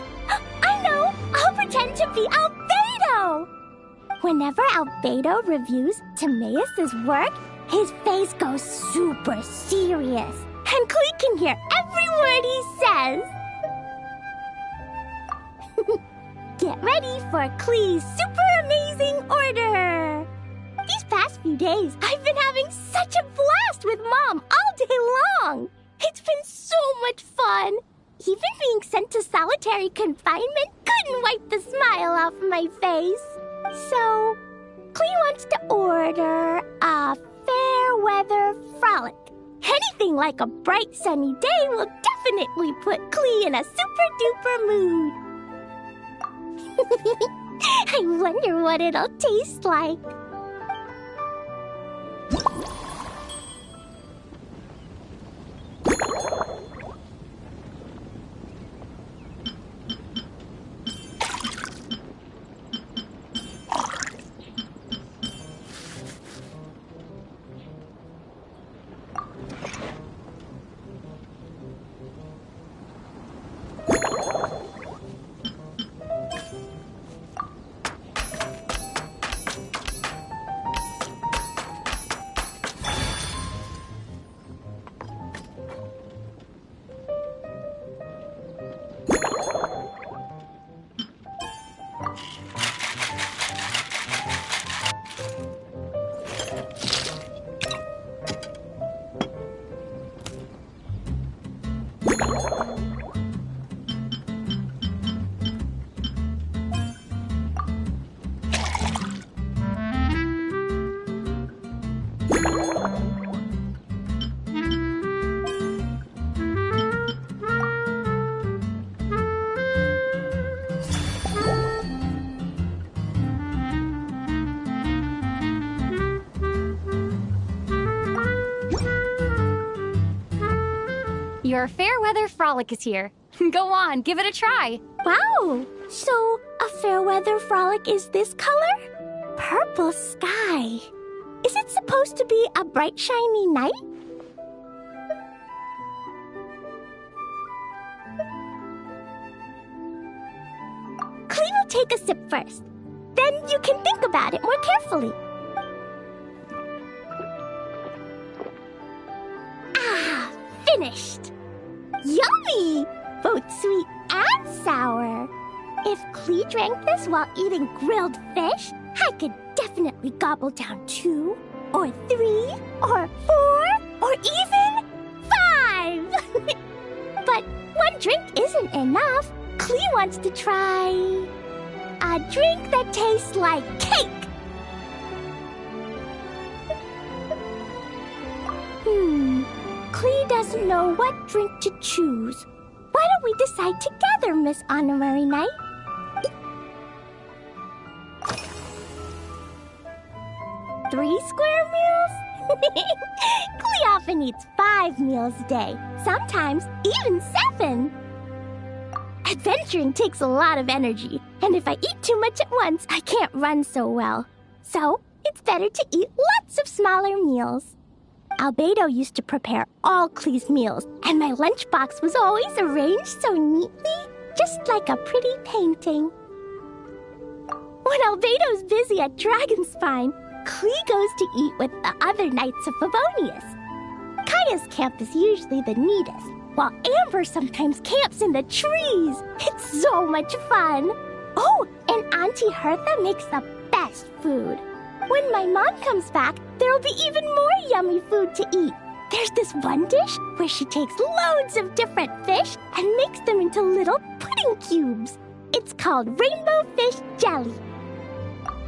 I know! I'll pretend to be Albedo! Whenever Albedo reviews Timaeus' work, his face goes super serious, and Klee can hear every word he says. Get ready for Klee's super amazing order! These past few days, I've been having such a blast with Mom all day long! It's been so much fun! Even being sent to solitary confinement couldn't wipe the smile off my face. So, Klee wants to order a fair weather frolic. Anything like a bright sunny day will definitely put Klee in a super duper mood. I wonder what it'll taste like. Your fair weather frolic is here. Go on, give it a try. Wow! So, a fair weather frolic is this color? Purple sky. Is it supposed to be a bright, shiny night? Klee will take a sip first. Then you can think about it more carefully. Ah, finished. Yummy! Both sweet and sour. If Klee drank this while eating grilled fish, I could definitely gobble down 2, or 3, or 4, or even 5! But one drink isn't enough. Klee wants to try a drink that tastes like cake. Klee doesn't know what drink to choose. Why don't we decide together, Miss Honorary Knight? Three square meals? Klee often eats 5 meals a day, sometimes even 7. Adventuring takes a lot of energy, and if I eat too much at once, I can't run so well. So, it's better to eat lots of smaller meals. Albedo used to prepare all Klee's meals, and my lunchbox was always arranged so neatly, just like a pretty painting. When Albedo's busy at Dragonspine, Klee goes to eat with the other Knights of Favonius. Kaya's camp is usually the neatest, while Amber sometimes camps in the trees. It's so much fun. Oh, and Auntie Hertha makes the best food. When my mom comes back, there'll be even more yummy food to eat. There's this one dish where she takes loads of different fish and makes them into little pudding cubes. It's called Rainbow Fish Jelly.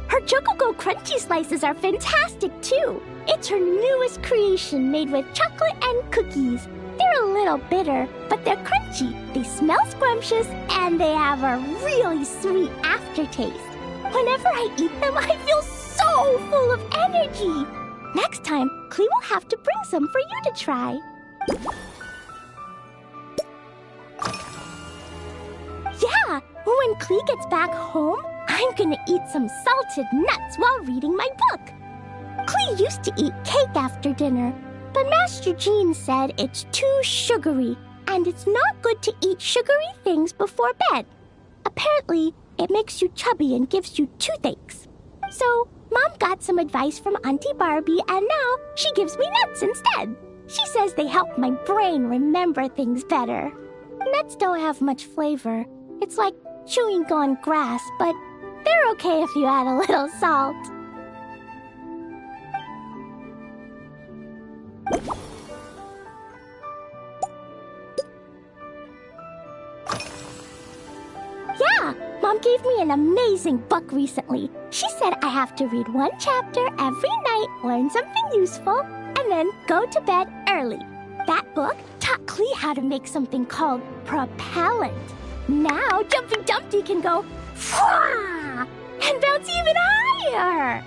Her Chocogo Crunchy Slices are fantastic, too. It's her newest creation made with chocolate and cookies. They're a little bitter, but they're crunchy. They smell scrumptious, and they have a really sweet aftertaste. Whenever I eat them, I feel so full of energy. Next time, Klee will have to bring some for you to try. Yeah, when Klee gets back home, I'm gonna eat some salted nuts while reading my book. Klee used to eat cake after dinner, but Master Jean said it's too sugary, and it's not good to eat sugary things before bed. Apparently, it makes you chubby and gives you toothaches. So, Mom got some advice from Auntie Barbie, and now she gives me nuts instead. She says they help my brain remember things better. Nuts don't have much flavor. It's like chewing on grass, but they're okay if you add a little salt. Yeah, Mom gave me an amazing book recently. She said I have to read one chapter every night, learn something useful, and then go to bed early. That book taught Klee how to make something called propellant. Now Jumpy Dumpty can go Fwah! And bounce even higher.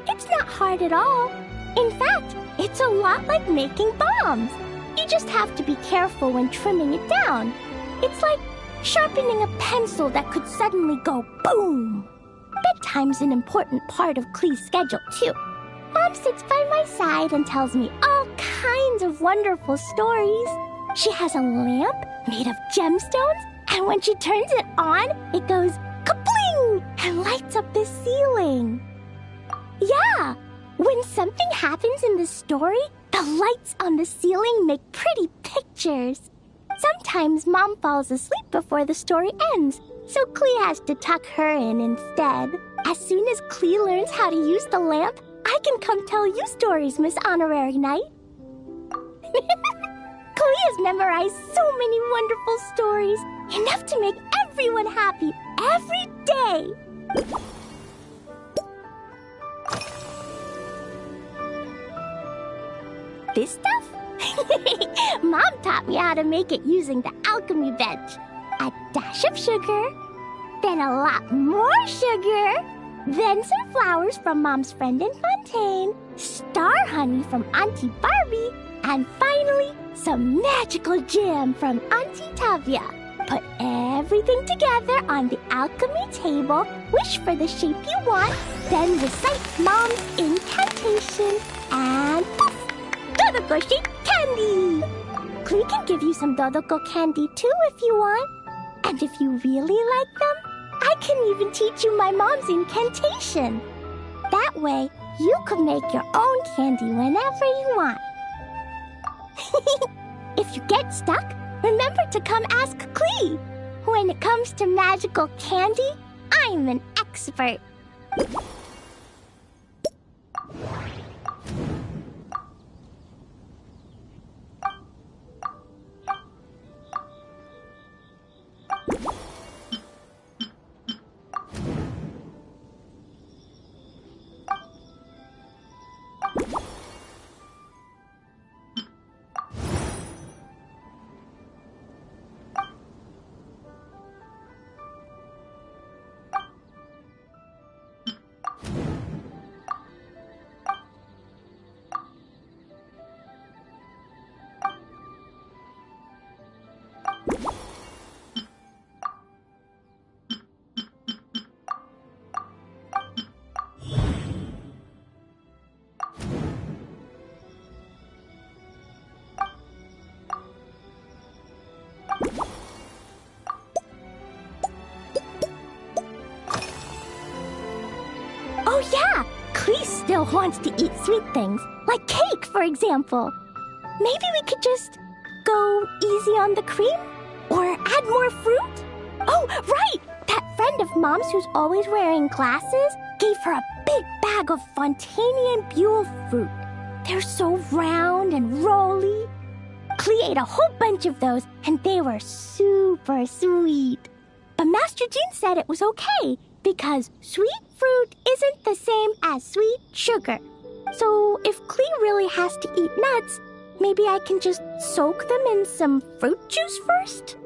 It's not hard at all. In fact, it's a lot like making bombs. You just have to be careful when trimming it down. It's like sharpening a pencil that could suddenly go boom. Bedtime's an important part of Klee's schedule, too. Mom sits by my side and tells me all kinds of wonderful stories. She has a lamp made of gemstones, and when she turns it on, it goes kabling and lights up the ceiling. Yeah, when something happens in the story, the lights on the ceiling make pretty pictures. Sometimes Mom falls asleep before the story ends, so Klee has to tuck her in instead. As soon as Klee learns how to use the lamp, I can come tell you stories, Miss Honorary Knight. Klee has memorized so many wonderful stories, enough to make everyone happy every day. This stuff? Mom taught me how to make it using the alchemy bench. A dash of sugar, then a lot more sugar, then some flowers from Mom's friend in Fontaine, star honey from Auntie Barbie, and finally, some magical jam from Auntie Tavia. Put everything together on the alchemy table, wish for the shape you want, then recite Mom's incantation, and poof! Dodoko shaped candy! Klee can give you some Dodoko candy too if you want. And if you really like them, I can even teach you my mom's incantation. That way, you can make your own candy whenever you want. If you get stuck, remember to come ask Klee. When it comes to magical candy, I'm an expert. Oh yeah, Klee still wants to eat sweet things, like cake, for example. Maybe we could just go easy on the cream? Or add more fruit? Oh, right! That friend of Mom's who's always wearing glasses gave her a big bag of Fontainian Buell fruit. They're so round and rolly. Klee ate a whole bunch of those, and they were super sweet. But Master Jean said it was okay, because sweet fruit isn't the same as sweet sugar. So if Klee really has to eat nuts, maybe I can just soak them in some fruit juice first?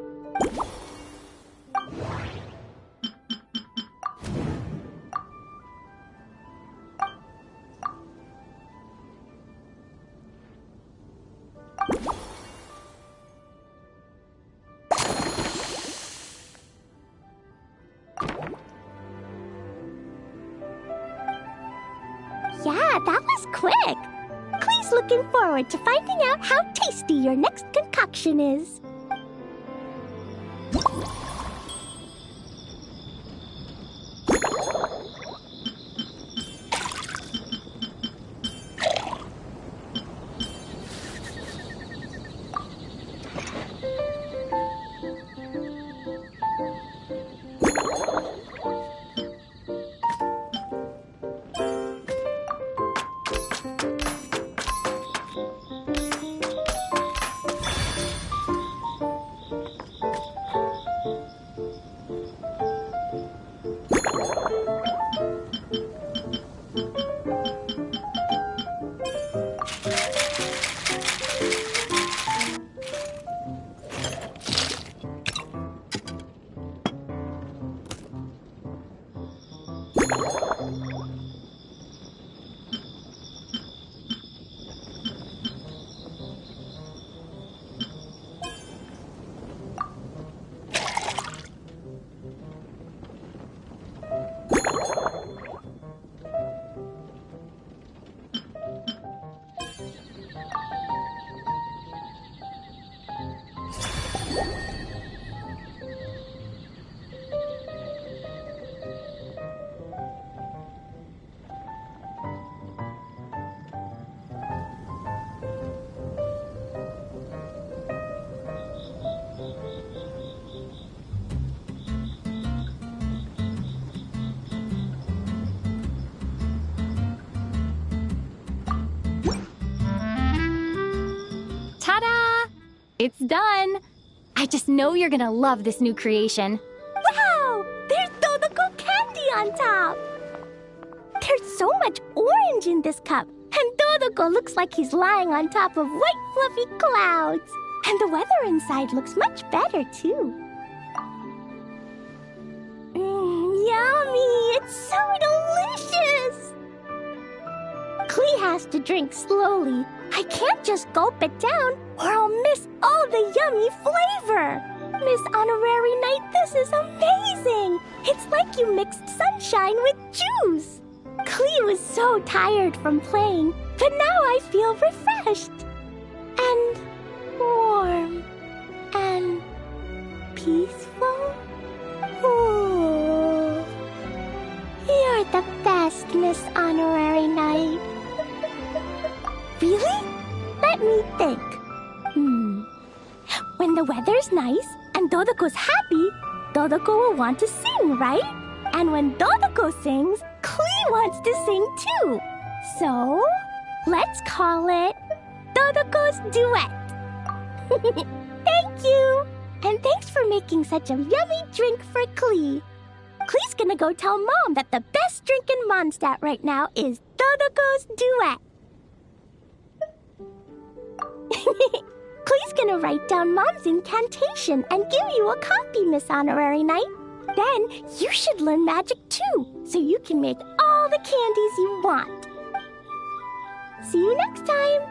Yeah, that was quick. Klee's looking forward to finding out how tasty your next concoction is. It's done. I just know you're gonna love this new creation. Wow! There's Dodoko candy on top! There's so much orange in this cup, and Dodoko looks like he's lying on top of white fluffy clouds. And the weather inside looks much better, too. Yummy! It's so delicious! Klee has to drink slowly. I can't just gulp it down, or I'll miss all the yummy flavor. Miss Honorary Knight, this is amazing! It's like you mixed sunshine with juice. Klee was so tired from playing, but now I feel refreshed. And warm. And peaceful. Ooh. You're the best, Miss Honorary Knight. Really? Let me think. When the weather's nice and Dodoko's happy, Dodoko will want to sing, right? And when Dodoko sings, Klee wants to sing too. So, let's call it Dodoko's Duet. Thank you! And thanks for making such a yummy drink for Klee. Klee's gonna go tell Mom that the best drink in Mondstadt right now is Dodoko's Duet. Klee's gonna write down Mom's incantation and give you a copy, Miss Honorary Knight. Then you should learn magic too, so you can make all the candies you want. See you next time!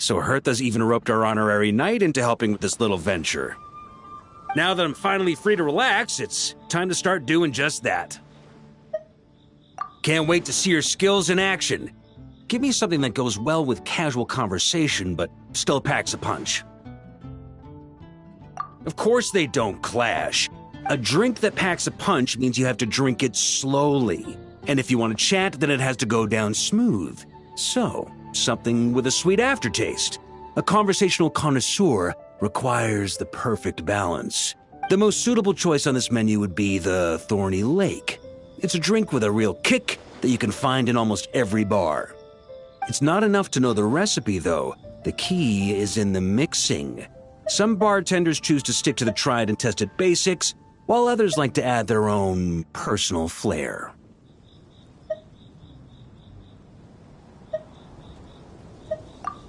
So Hertha's even roped our Honorary Knight into helping with this little venture. Now that I'm finally free to relax, it's time to start doing just that. Can't wait to see your skills in action. Give me something that goes well with casual conversation, but still packs a punch. Of course they don't clash. A drink that packs a punch means you have to drink it slowly. And if you want to chat, then it has to go down smooth. So, something with a sweet aftertaste. A conversational connoisseur requires the perfect balance. The most suitable choice on this menu would be the Thorny Lake. It's a drink with a real kick that you can find in almost every bar. It's not enough to know the recipe, though. The key is in the mixing. Some bartenders choose to stick to the tried and tested basics, while others like to add their own personal flair.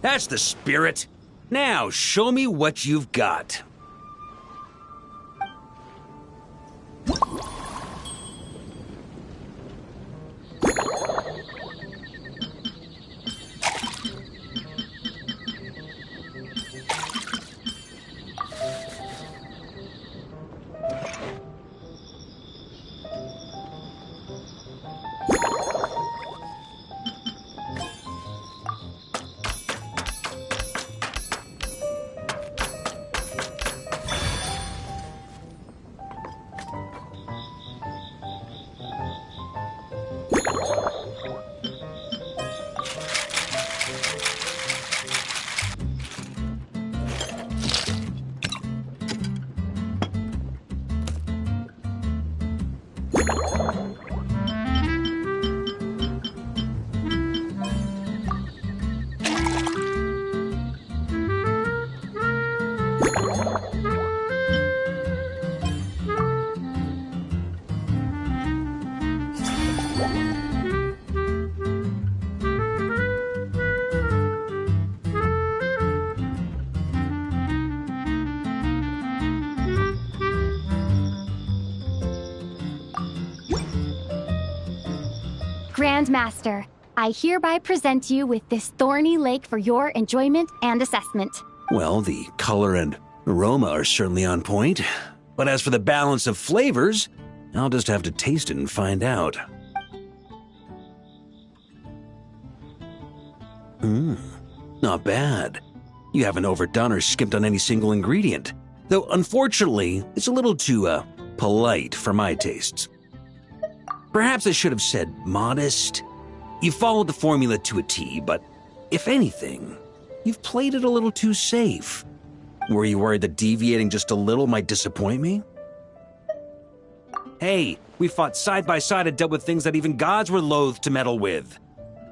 That's the spirit. Now, show me what you've got. Grandmaster, I hereby present you with this thorny lake for your enjoyment and assessment. Well, the color and aroma are certainly on point. But as for the balance of flavors, I'll just have to taste it and find out. Not bad. You haven't overdone or skimped on any single ingredient. Though, unfortunately, it's a little too, polite for my tastes. Perhaps I should have said modest. You followed the formula to a T, but if anything, you've played it a little too safe. Were you worried that deviating just a little might disappoint me? Hey, we fought side by side and dealt with things that even gods were loath to meddle with.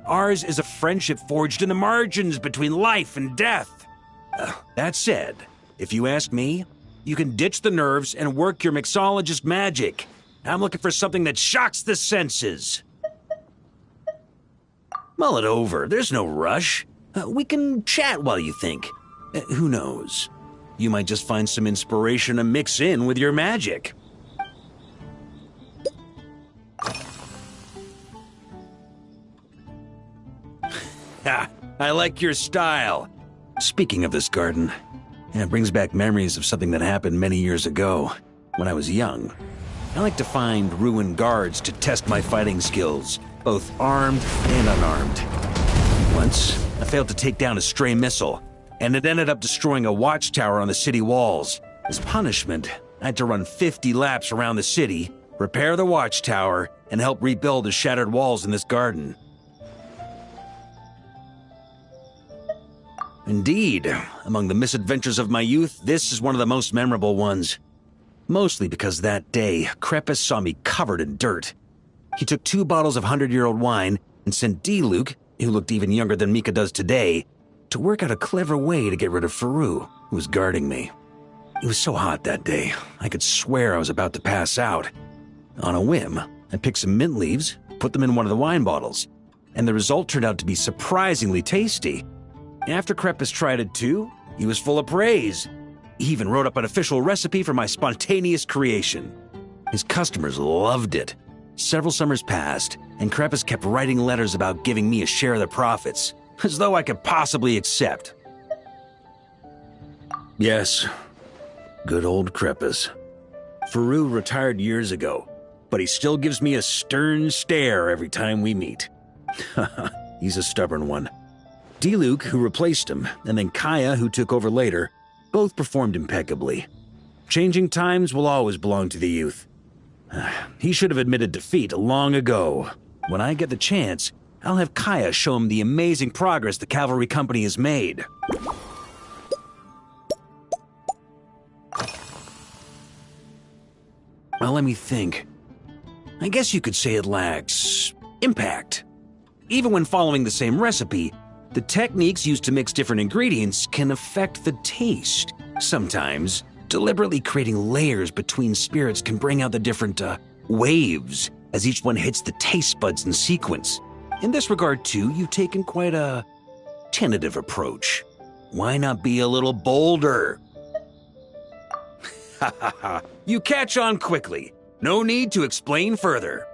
Ours is a friendship forged in the margins between life and death. That said, if you ask me, you can ditch the nerves and work your mixologist magic. I'm looking for something that shocks the senses. Mull it over. There's no rush. We can chat while you think. Who knows? You might just find some inspiration to mix in with your magic. Ha! I like your style. Speaking of this garden, it brings back memories of something that happened many years ago, when I was young. I like to find ruined guards to test my fighting skills, both armed and unarmed. Once, I failed to take down a stray missile, and it ended up destroying a watchtower on the city walls. As punishment, I had to run 50 laps around the city, repair the watchtower, and help rebuild the shattered walls in this garden. Indeed, among the misadventures of my youth, this is one of the most memorable ones. Mostly because that day, Crepus saw me covered in dirt. He took 2 bottles of 100-year-old wine and sent Diluc, who looked even younger than Mika does today, to work out a clever way to get rid of Faru, who was guarding me. It was so hot that day, I could swear I was about to pass out. On a whim, I picked some mint leaves, put them in one of the wine bottles, and the result turned out to be surprisingly tasty. After Crepus tried it too, he was full of praise. He even wrote up an official recipe for my spontaneous creation. His customers loved it. Several summers passed, and Crepus kept writing letters about giving me a share of the profits, as though I could possibly accept. Yes, good old Crepus. Faru retired years ago, but he still gives me a stern stare every time we meet. He's a stubborn one. Diluc, who replaced him, and then Kaya, who took over later, both performed impeccably. Changing times will always belong to the youth. He should have admitted defeat long ago. When I get the chance, I'll have Kaya show him the amazing progress the Cavalry Company has made. Well, let me think. I guess you could say it lacks impact. Even when following the same recipe, the techniques used to mix different ingredients can affect the taste. Sometimes, deliberately creating layers between spirits can bring out the different, waves as each one hits the taste buds in sequence. In this regard, too, you've taken quite a tentative approach. Why not be a little bolder? Ha ha ha. You catch on quickly. No need to explain further.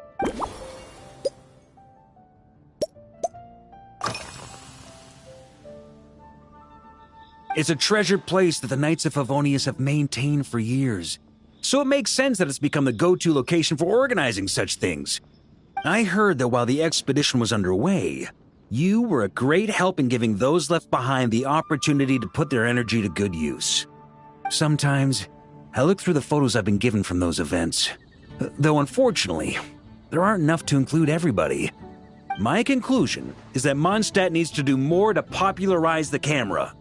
It's a treasured place that the Knights of Favonius have maintained for years. So it makes sense that it's become the go-to location for organizing such things. I heard that while the expedition was underway, you were a great help in giving those left behind the opportunity to put their energy to good use. Sometimes, I look through the photos I've been given from those events. Though unfortunately, there aren't enough to include everybody. My conclusion is that Mondstadt needs to do more to popularize the camera.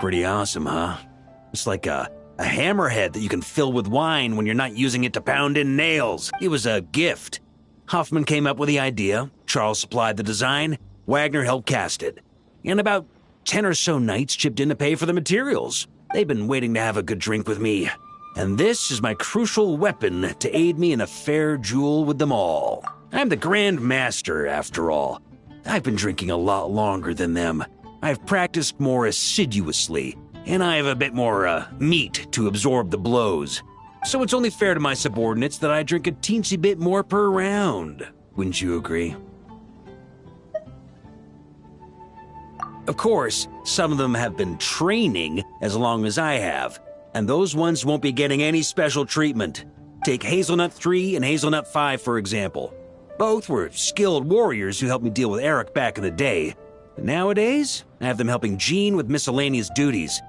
Pretty awesome, huh? It's like a hammerhead that you can fill with wine when you're not using it to pound in nails. It was a gift. Huffman came up with the idea, Charles supplied the design, Wagner helped cast it. And about 10 or so knights chipped in to pay for the materials. They've been waiting to have a good drink with me. And this is my crucial weapon to aid me in a fair duel with them all. I'm the Grand Master, after all. I've been drinking a lot longer than them. I've practiced more assiduously, and I have a bit more meat to absorb the blows. So it's only fair to my subordinates that I drink a teensy bit more per round. Wouldn't you agree? Of course, some of them have been training as long as I have, and those ones won't be getting any special treatment. Take Hazelnut 3 and Hazelnut 5, for example. Both were skilled warriors who helped me deal with Eric back in the day. But nowadays, I have them helping Jean with miscellaneous duties.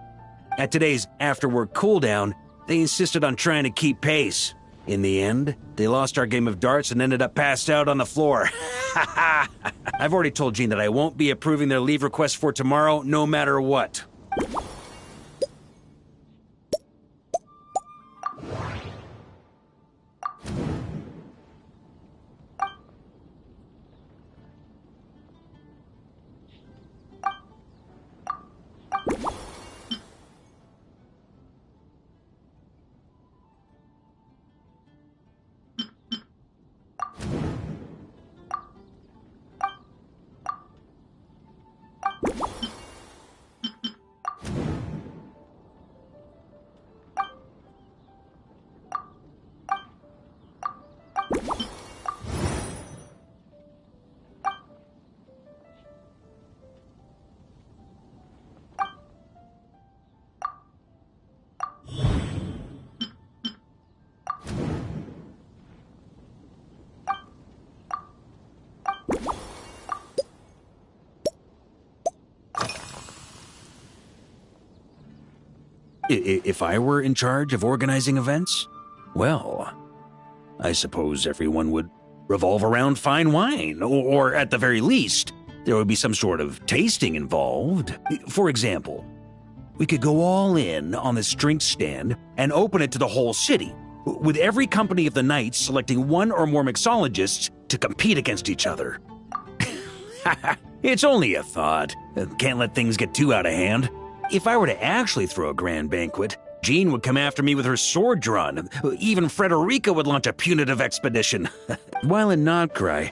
At today's after-work cooldown, they insisted on trying to keep pace. In the end, they lost our game of darts and ended up passed out on the floor. I've already told Jean that I won't be approving their leave request for tomorrow, no matter what. If I were in charge of organizing events, well, I suppose everyone would revolve around fine wine, or at the very least, there would be some sort of tasting involved. For example, we could go all in on this drink stand and open it to the whole city, with every company of the Knights selecting one or more mixologists to compete against each other. It's only a thought. Can't let things get too out of hand. If I were to actually throw a grand banquet, Jean would come after me with her sword drawn. Even Frederica would launch a punitive expedition. While in Notcry,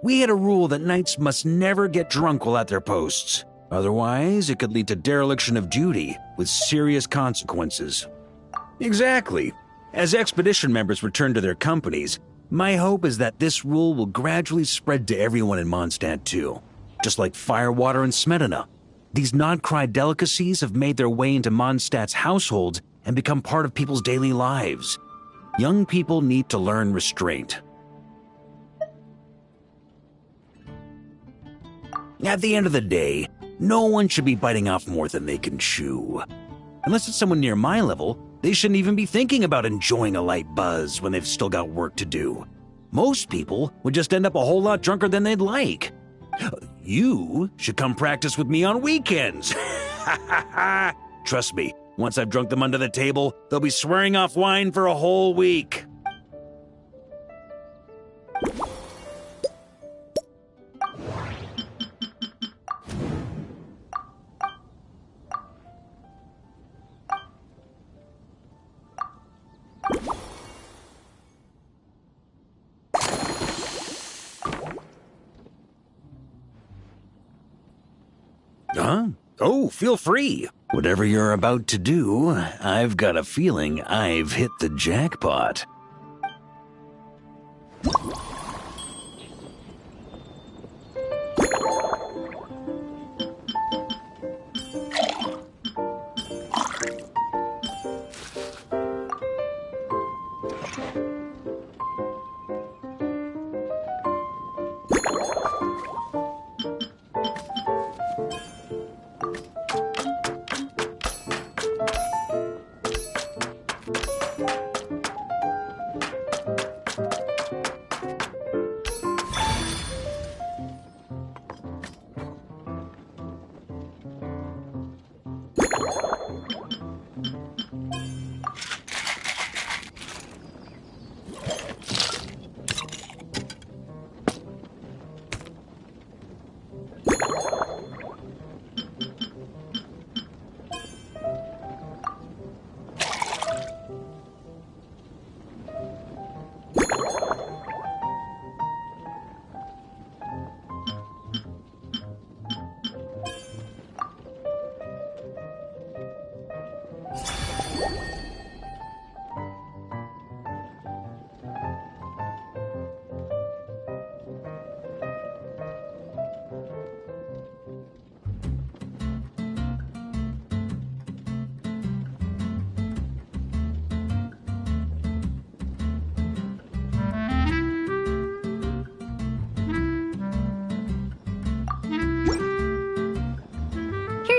we had a rule that knights must never get drunk while at their posts. Otherwise, it could lead to dereliction of duty, with serious consequences. Exactly. As expedition members return to their companies, my hope is that this rule will gradually spread to everyone in Mondstadt too. Just like firewater and Smedina. These Notcry delicacies have made their way into Mondstadt's households and become part of people's daily lives. Young people need to learn restraint. At the end of the day, no one should be biting off more than they can chew. Unless it's someone near my level, they shouldn't even be thinking about enjoying a light buzz when they've still got work to do. Most people would just end up a whole lot drunker than they'd like. You should come practice with me on weekends. Trust me, once I've drunk them under the table, they'll be swearing off wine for a whole week. Huh? Oh, feel free. Whatever you're about to do, I've got a feeling I've hit the jackpot.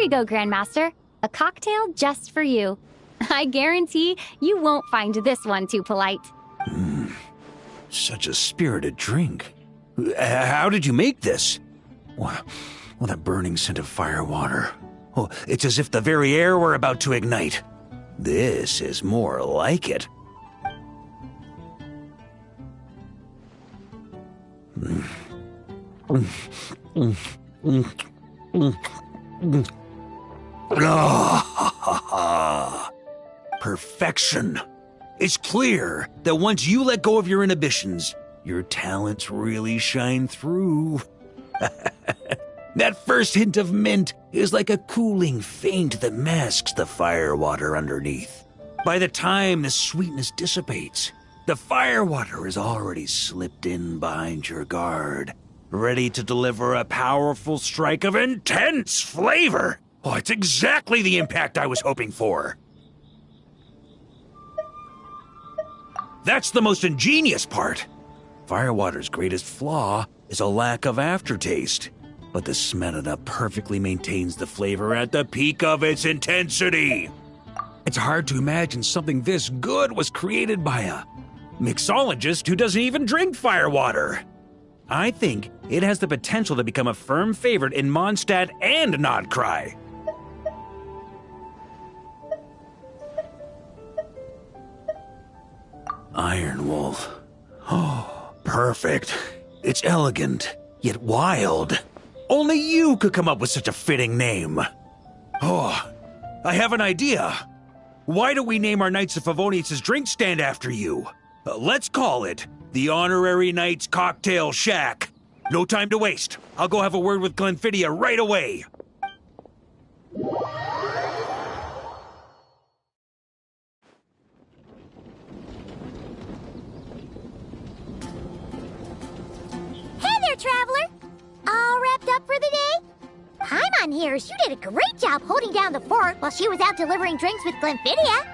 you go, Grandmaster. A cocktail just for you. I guarantee you won't find this one too polite. Such a spirited drink. How did you make this? Well, that burning scent of firewater. Oh, it's as if the very air were about to ignite. This is more like it. Perfection. It's clear that once you let go of your inhibitions, your talents really shine through. That first hint of mint is like a cooling feint that masks the firewater underneath. By the time the sweetness dissipates, the firewater is already slipped in behind your guard, ready to deliver a powerful strike of intense flavor. Oh, it's exactly the impact I was hoping for. That's the most ingenious part. Firewater's greatest flaw is a lack of aftertaste, but the Smetana perfectly maintains the flavor at the peak of its intensity. It's hard to imagine something this good was created by a mixologist who doesn't even drink firewater. I think it has the potential to become a firm favorite in Mondstadt and Nodcry. Iron Wolf. Oh, perfect. It's elegant, yet wild. Only you could come up with such a fitting name. Oh, I have an idea. Why don't we name our Knights of Favonius' drink stand after you? Let's call it the Honorary Knights Cocktail Shack. No time to waste. I'll go have a word with Glenfidia right away. Hey there, Traveler! All wrapped up for the day? Paimon hears you did a great job holding down the fort while she was out delivering drinks with Glenfidia.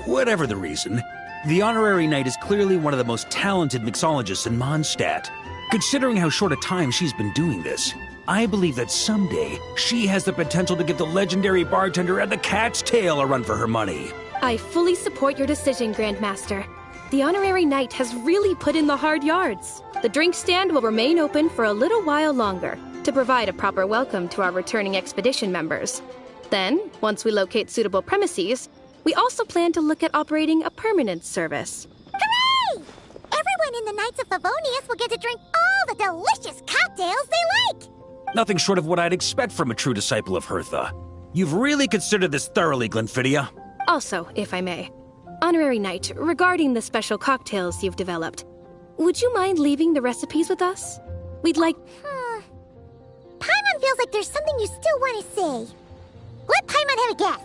Whatever the reason, the Honorary Knight is clearly one of the most talented mixologists in Mondstadt. Considering how short a time she's been doing this, I believe that someday she has the potential to give the legendary bartender at the Cat's Tail a run for her money. I fully support your decision, Grandmaster. The Honorary Knight has really put in the hard yards. The drink stand will remain open for a little while longer to provide a proper welcome to our returning expedition members. Then, once we locate suitable premises, we also plan to look at operating a permanent service. Hooray! Everyone in the Knights of Favonius will get to drink all the delicious cocktails they like! Nothing short of what I'd expect from a true disciple of Hertha. You've really considered this thoroughly, Glenfidia. Also, if I may, Honorary Knight, regarding the special cocktails you've developed, would you mind leaving the recipes with us? We'd like... Paimon feels like there's something you still want to say. Let Paimon have a guess.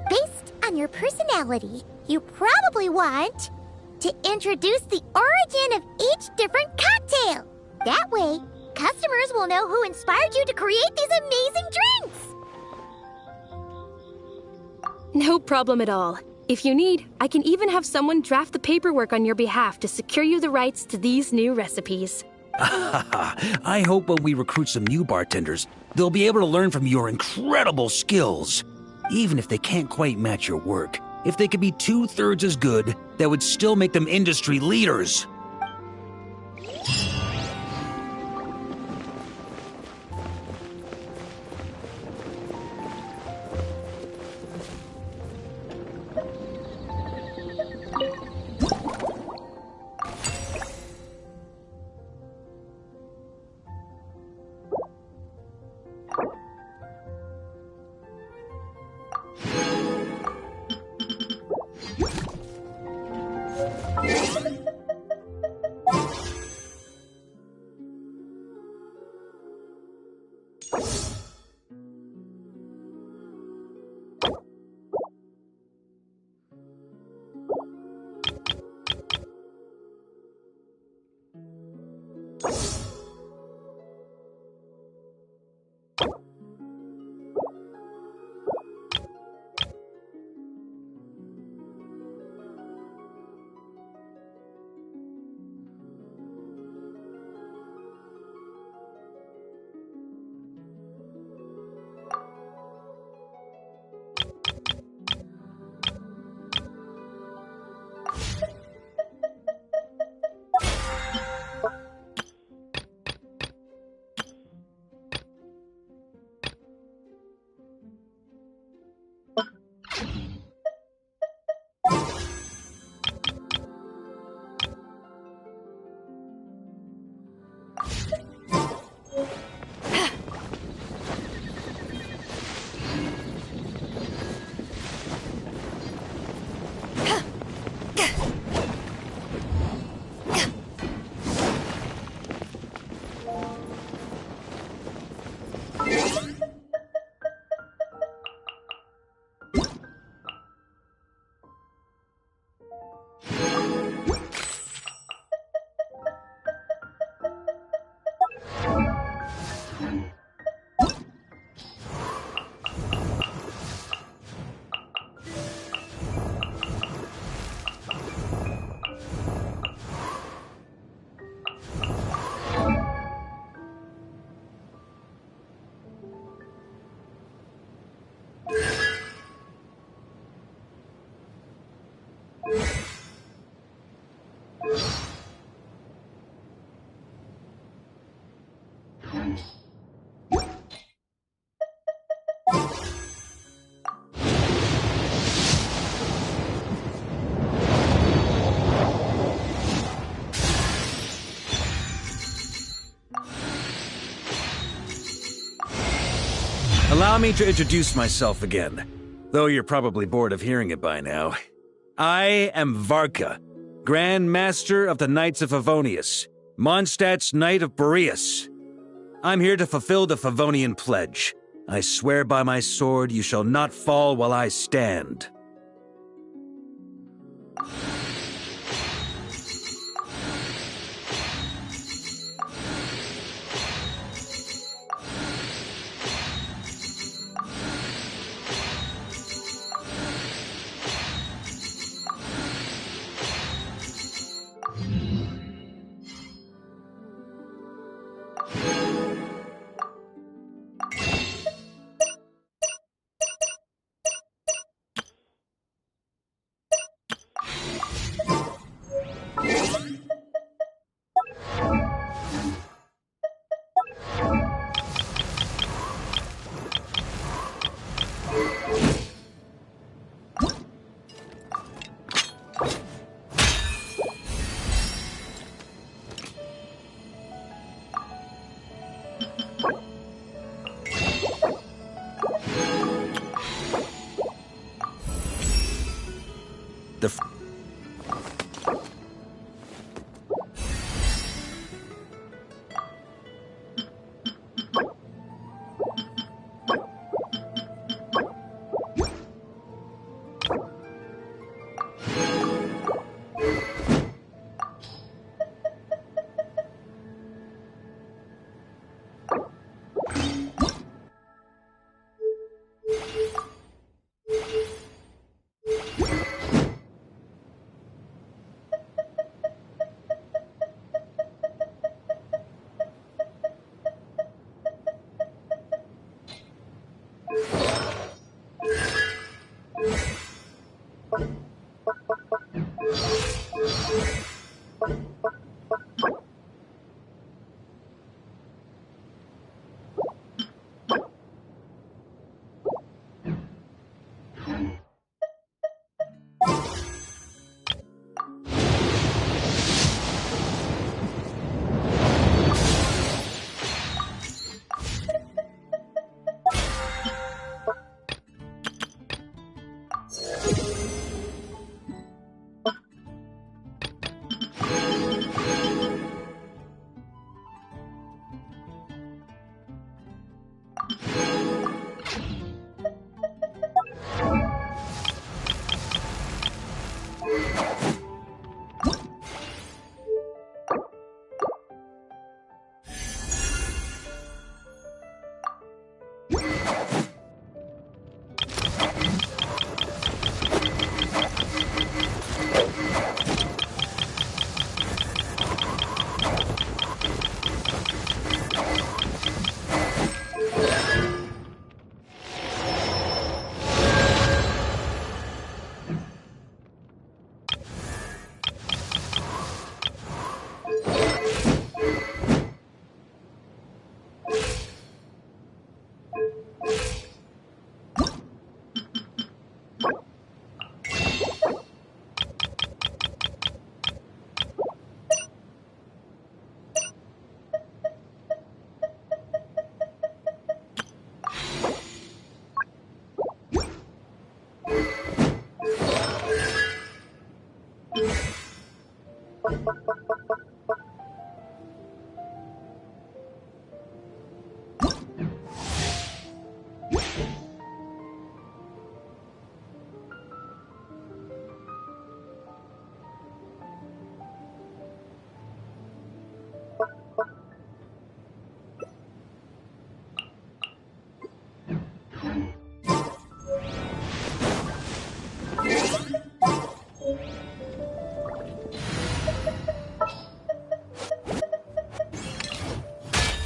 Based on your personality, you probably want to introduce the origin of each different cocktail. That way, customers will know who inspired you to create these amazing drinks. No problem at all. If you need, I can even have someone draft the paperwork on your behalf to secure you the rights to these new recipes. I hope when we recruit some new bartenders, they'll be able to learn from your incredible skills. Even if they can't quite match your work, if they could be 2/3 as good, that would still make them industry leaders. Allow me to introduce myself again, though you're probably bored of hearing it by now. I am Varka, Grand Master of the Knights of Favonius, Mondstadt's Knight of Boreas. I'm here to fulfill the Favonian pledge. I swear by my sword you shall not fall while I stand.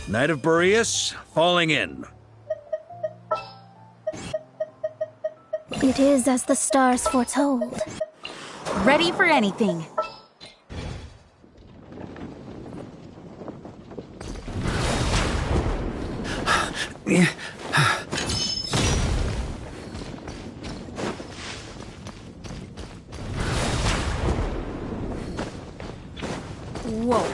Knight of Boreas, falling in. It is as the stars foretold. Ready for anything. Whoa.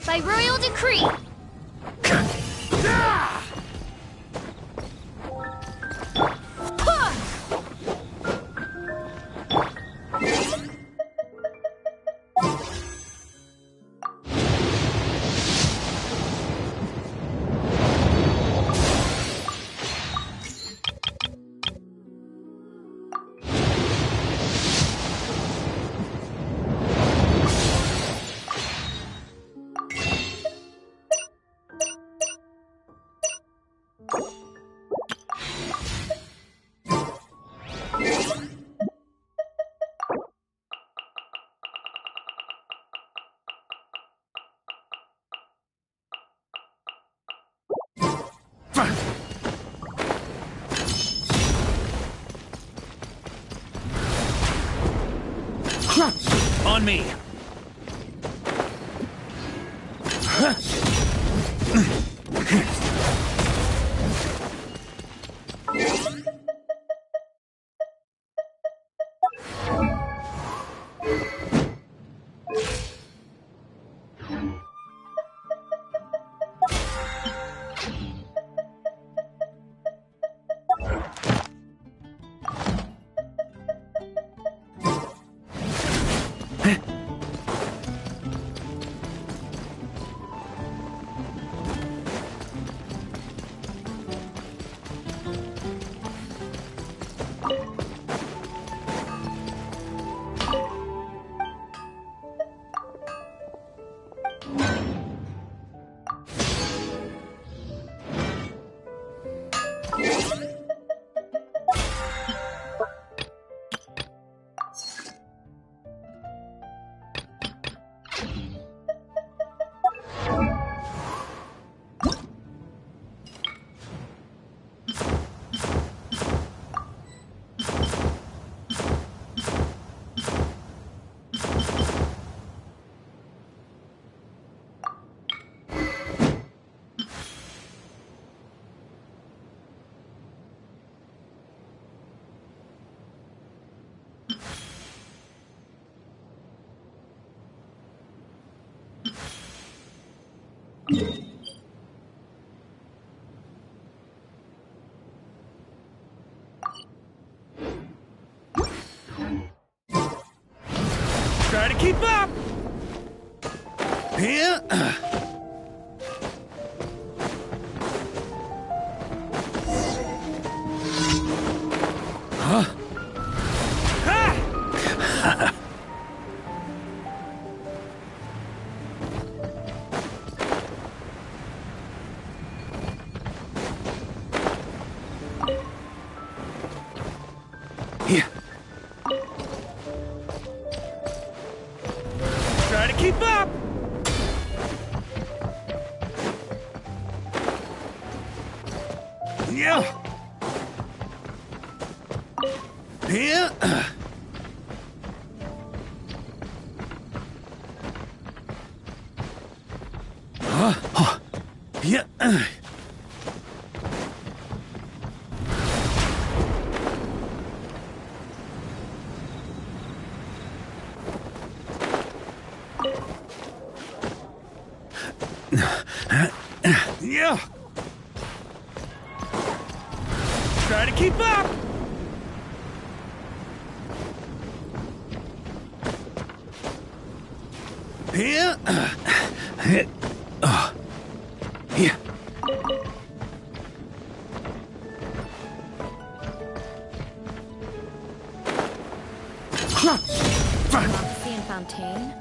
By royal decree. On me. Try to keep up! Here. Huh? Ha! Here. Try to keep up! Yeah. Here. Yeah. Yeah. Try to keep up. Here. Here. Prophecy and Fontaine?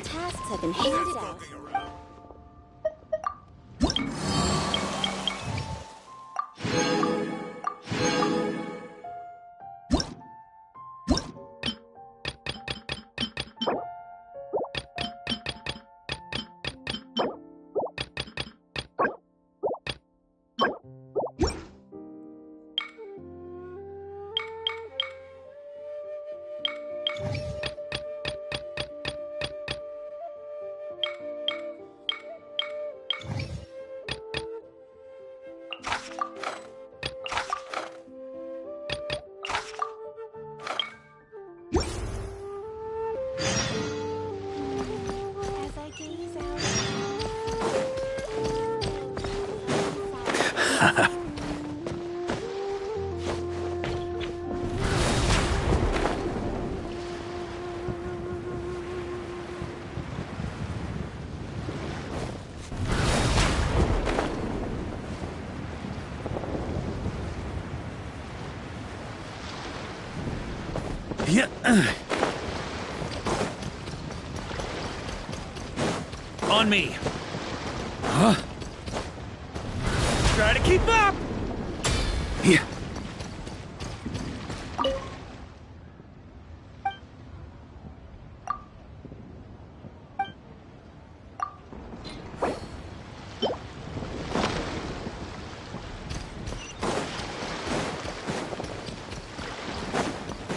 Tasks have been handed out. Yeah. On me. Huh? Try to keep up. Yeah.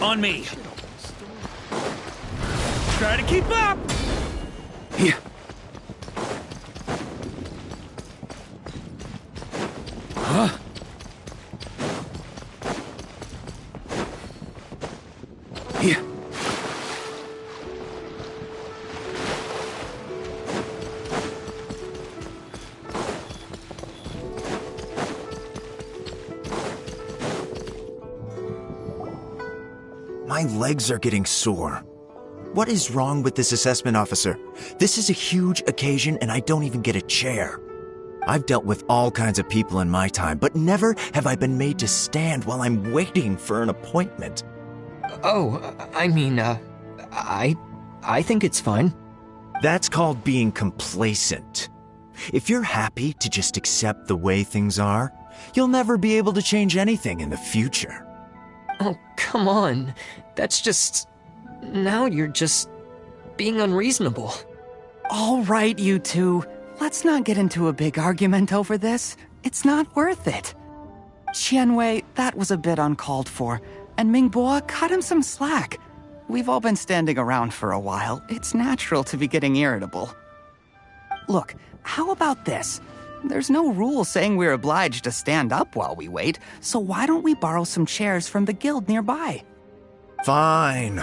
On me. Try to keep up. Yeah. Huh? Yeah. My legs are getting sore. What is wrong with this assessment officer? This is a huge occasion and I don't even get a chair. I've dealt with all kinds of people in my time, but never have I been made to stand while I'm waiting for an appointment. Oh, I mean, I think it's fine. That's called being complacent. If you're happy to just accept the way things are, you'll never be able to change anything in the future. Oh, come on. That's just... Now you're just being unreasonable. All right, you two. Let's not get into a big argument over this. It's not worth it. Qianwei, that was a bit uncalled for. And Mingbo, cut him some slack. We've all been standing around for a while. It's natural to be getting irritable. Look, how about this? There's no rule saying we're obliged to stand up while we wait, so why don't we borrow some chairs from the guild nearby? Fine.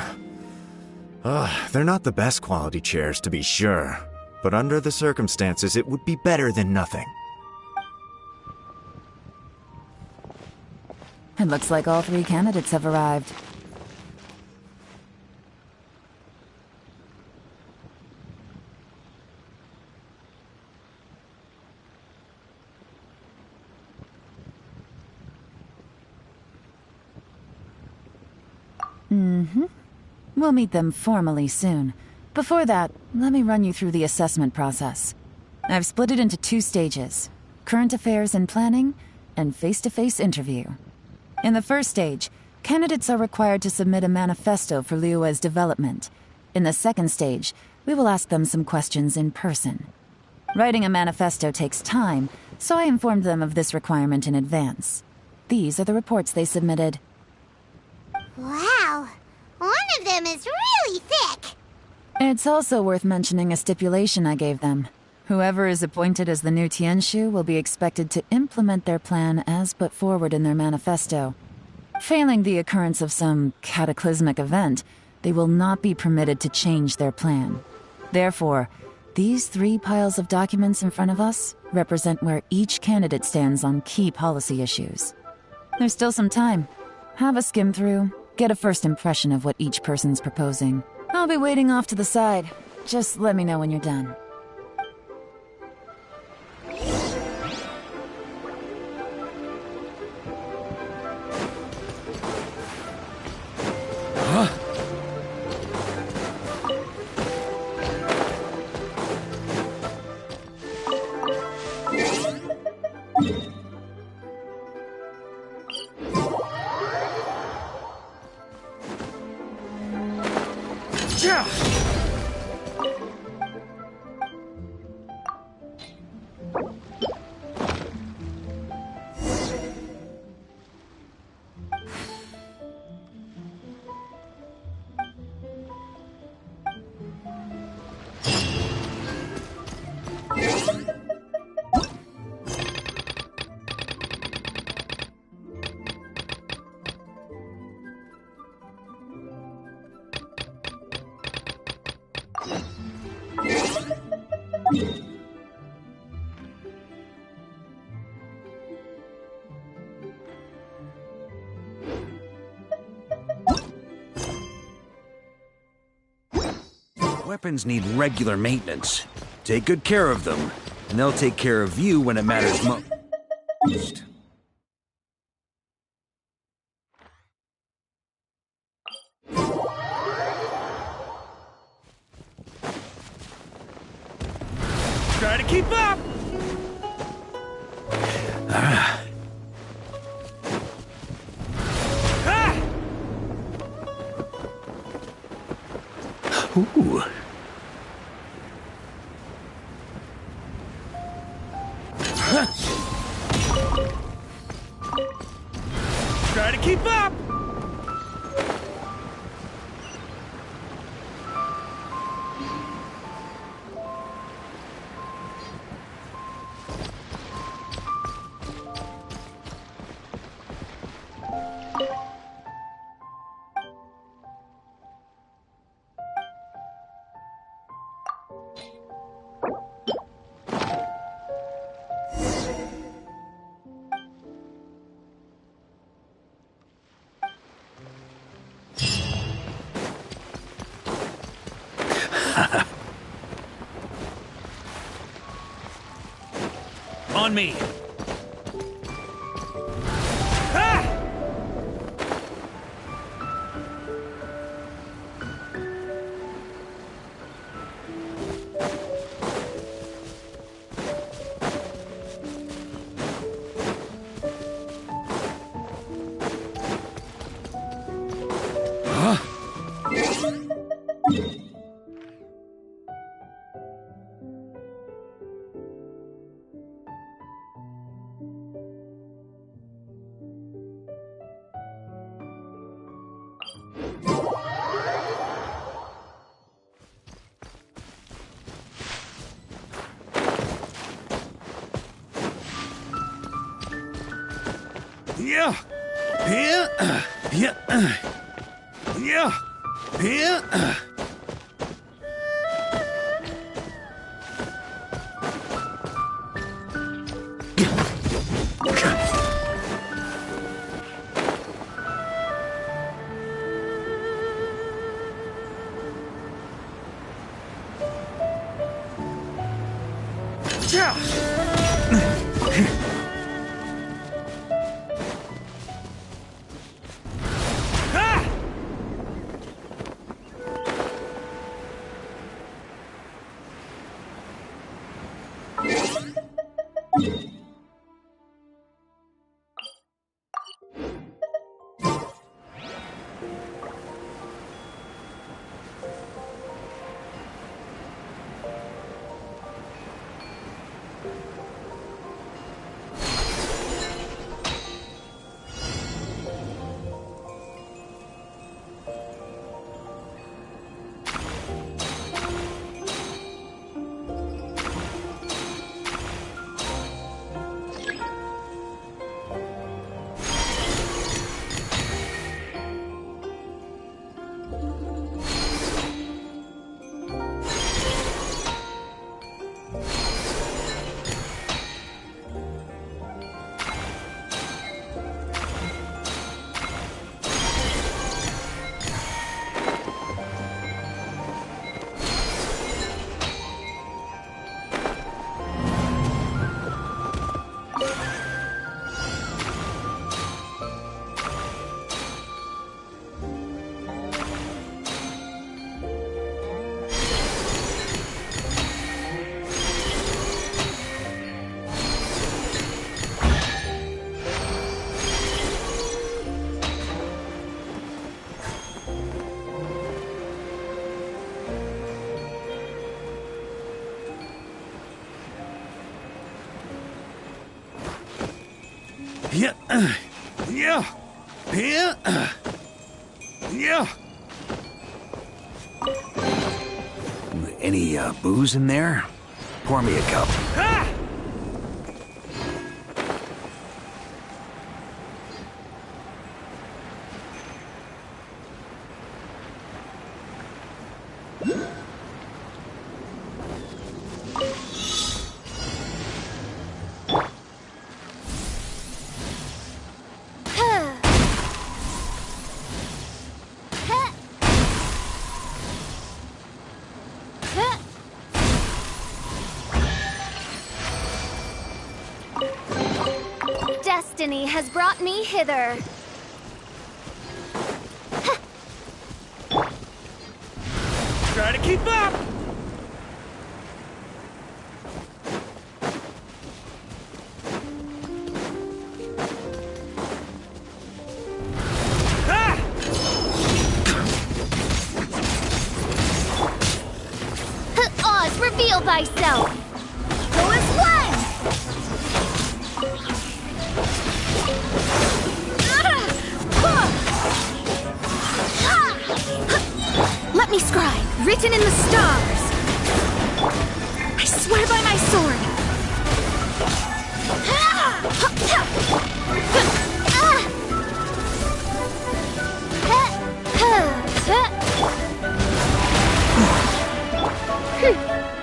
They're not the best quality chairs, to be sure. But under the circumstances, it would be better than nothing. It looks like all three candidates have arrived. We'll meet them formally soon. Before that, let me run you through the assessment process. I've split it into 2 stages: current affairs and planning, and face-to-face interview. In the first stage, candidates are required to submit a manifesto for Liyue's development. In the second stage, we will ask them some questions in person. Writing a manifesto takes time, so I informed them of this requirement in advance. These are the reports they submitted. Wow, one of them is really thick. It's also worth mentioning a stipulation I gave them. Whoever is appointed as the new Tianshu will be expected to implement their plan as put forward in their manifesto. Failing the occurrence of some cataclysmic event, they will not be permitted to change their plan. Therefore, these 3 piles of documents in front of us represent where each candidate stands on key policy issues. There's still some time. Have a skim through, get a first impression of what each person's proposing. I'll be waiting off to the side. Just let me know when you're done. Weapons need regular maintenance. Take good care of them, and they'll take care of you when it matters most. Try to keep up! Ah. Ooh. Try to keep up! On me. Yeah. Yeah. Yeah. Yeah. Yeah. Yeah. Yeah. Yeah. Yeah. Any booze in there? Pour me a cup. Ah! Destiny has brought me hither. Try to keep up! Oz, reveal thyself! Go as one! Let me scribe, written in the stars. I swear by my sword.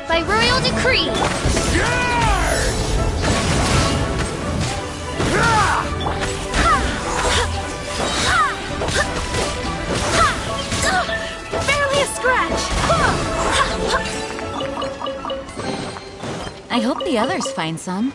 By royal decree. Barely a scratch. I hope the others find some.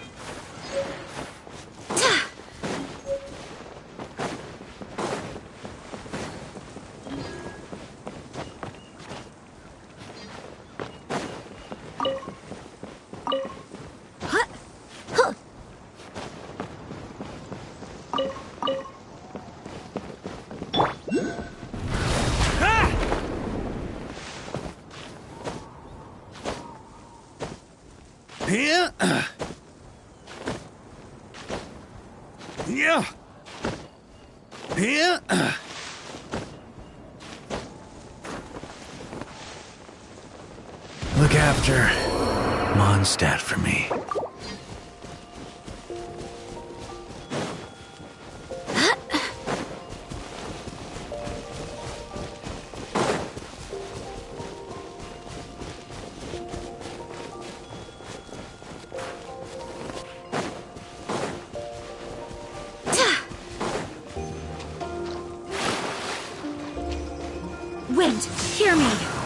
Yeah. Yeah. Yeah. Look after Mondstadt for me. Wind, hear me.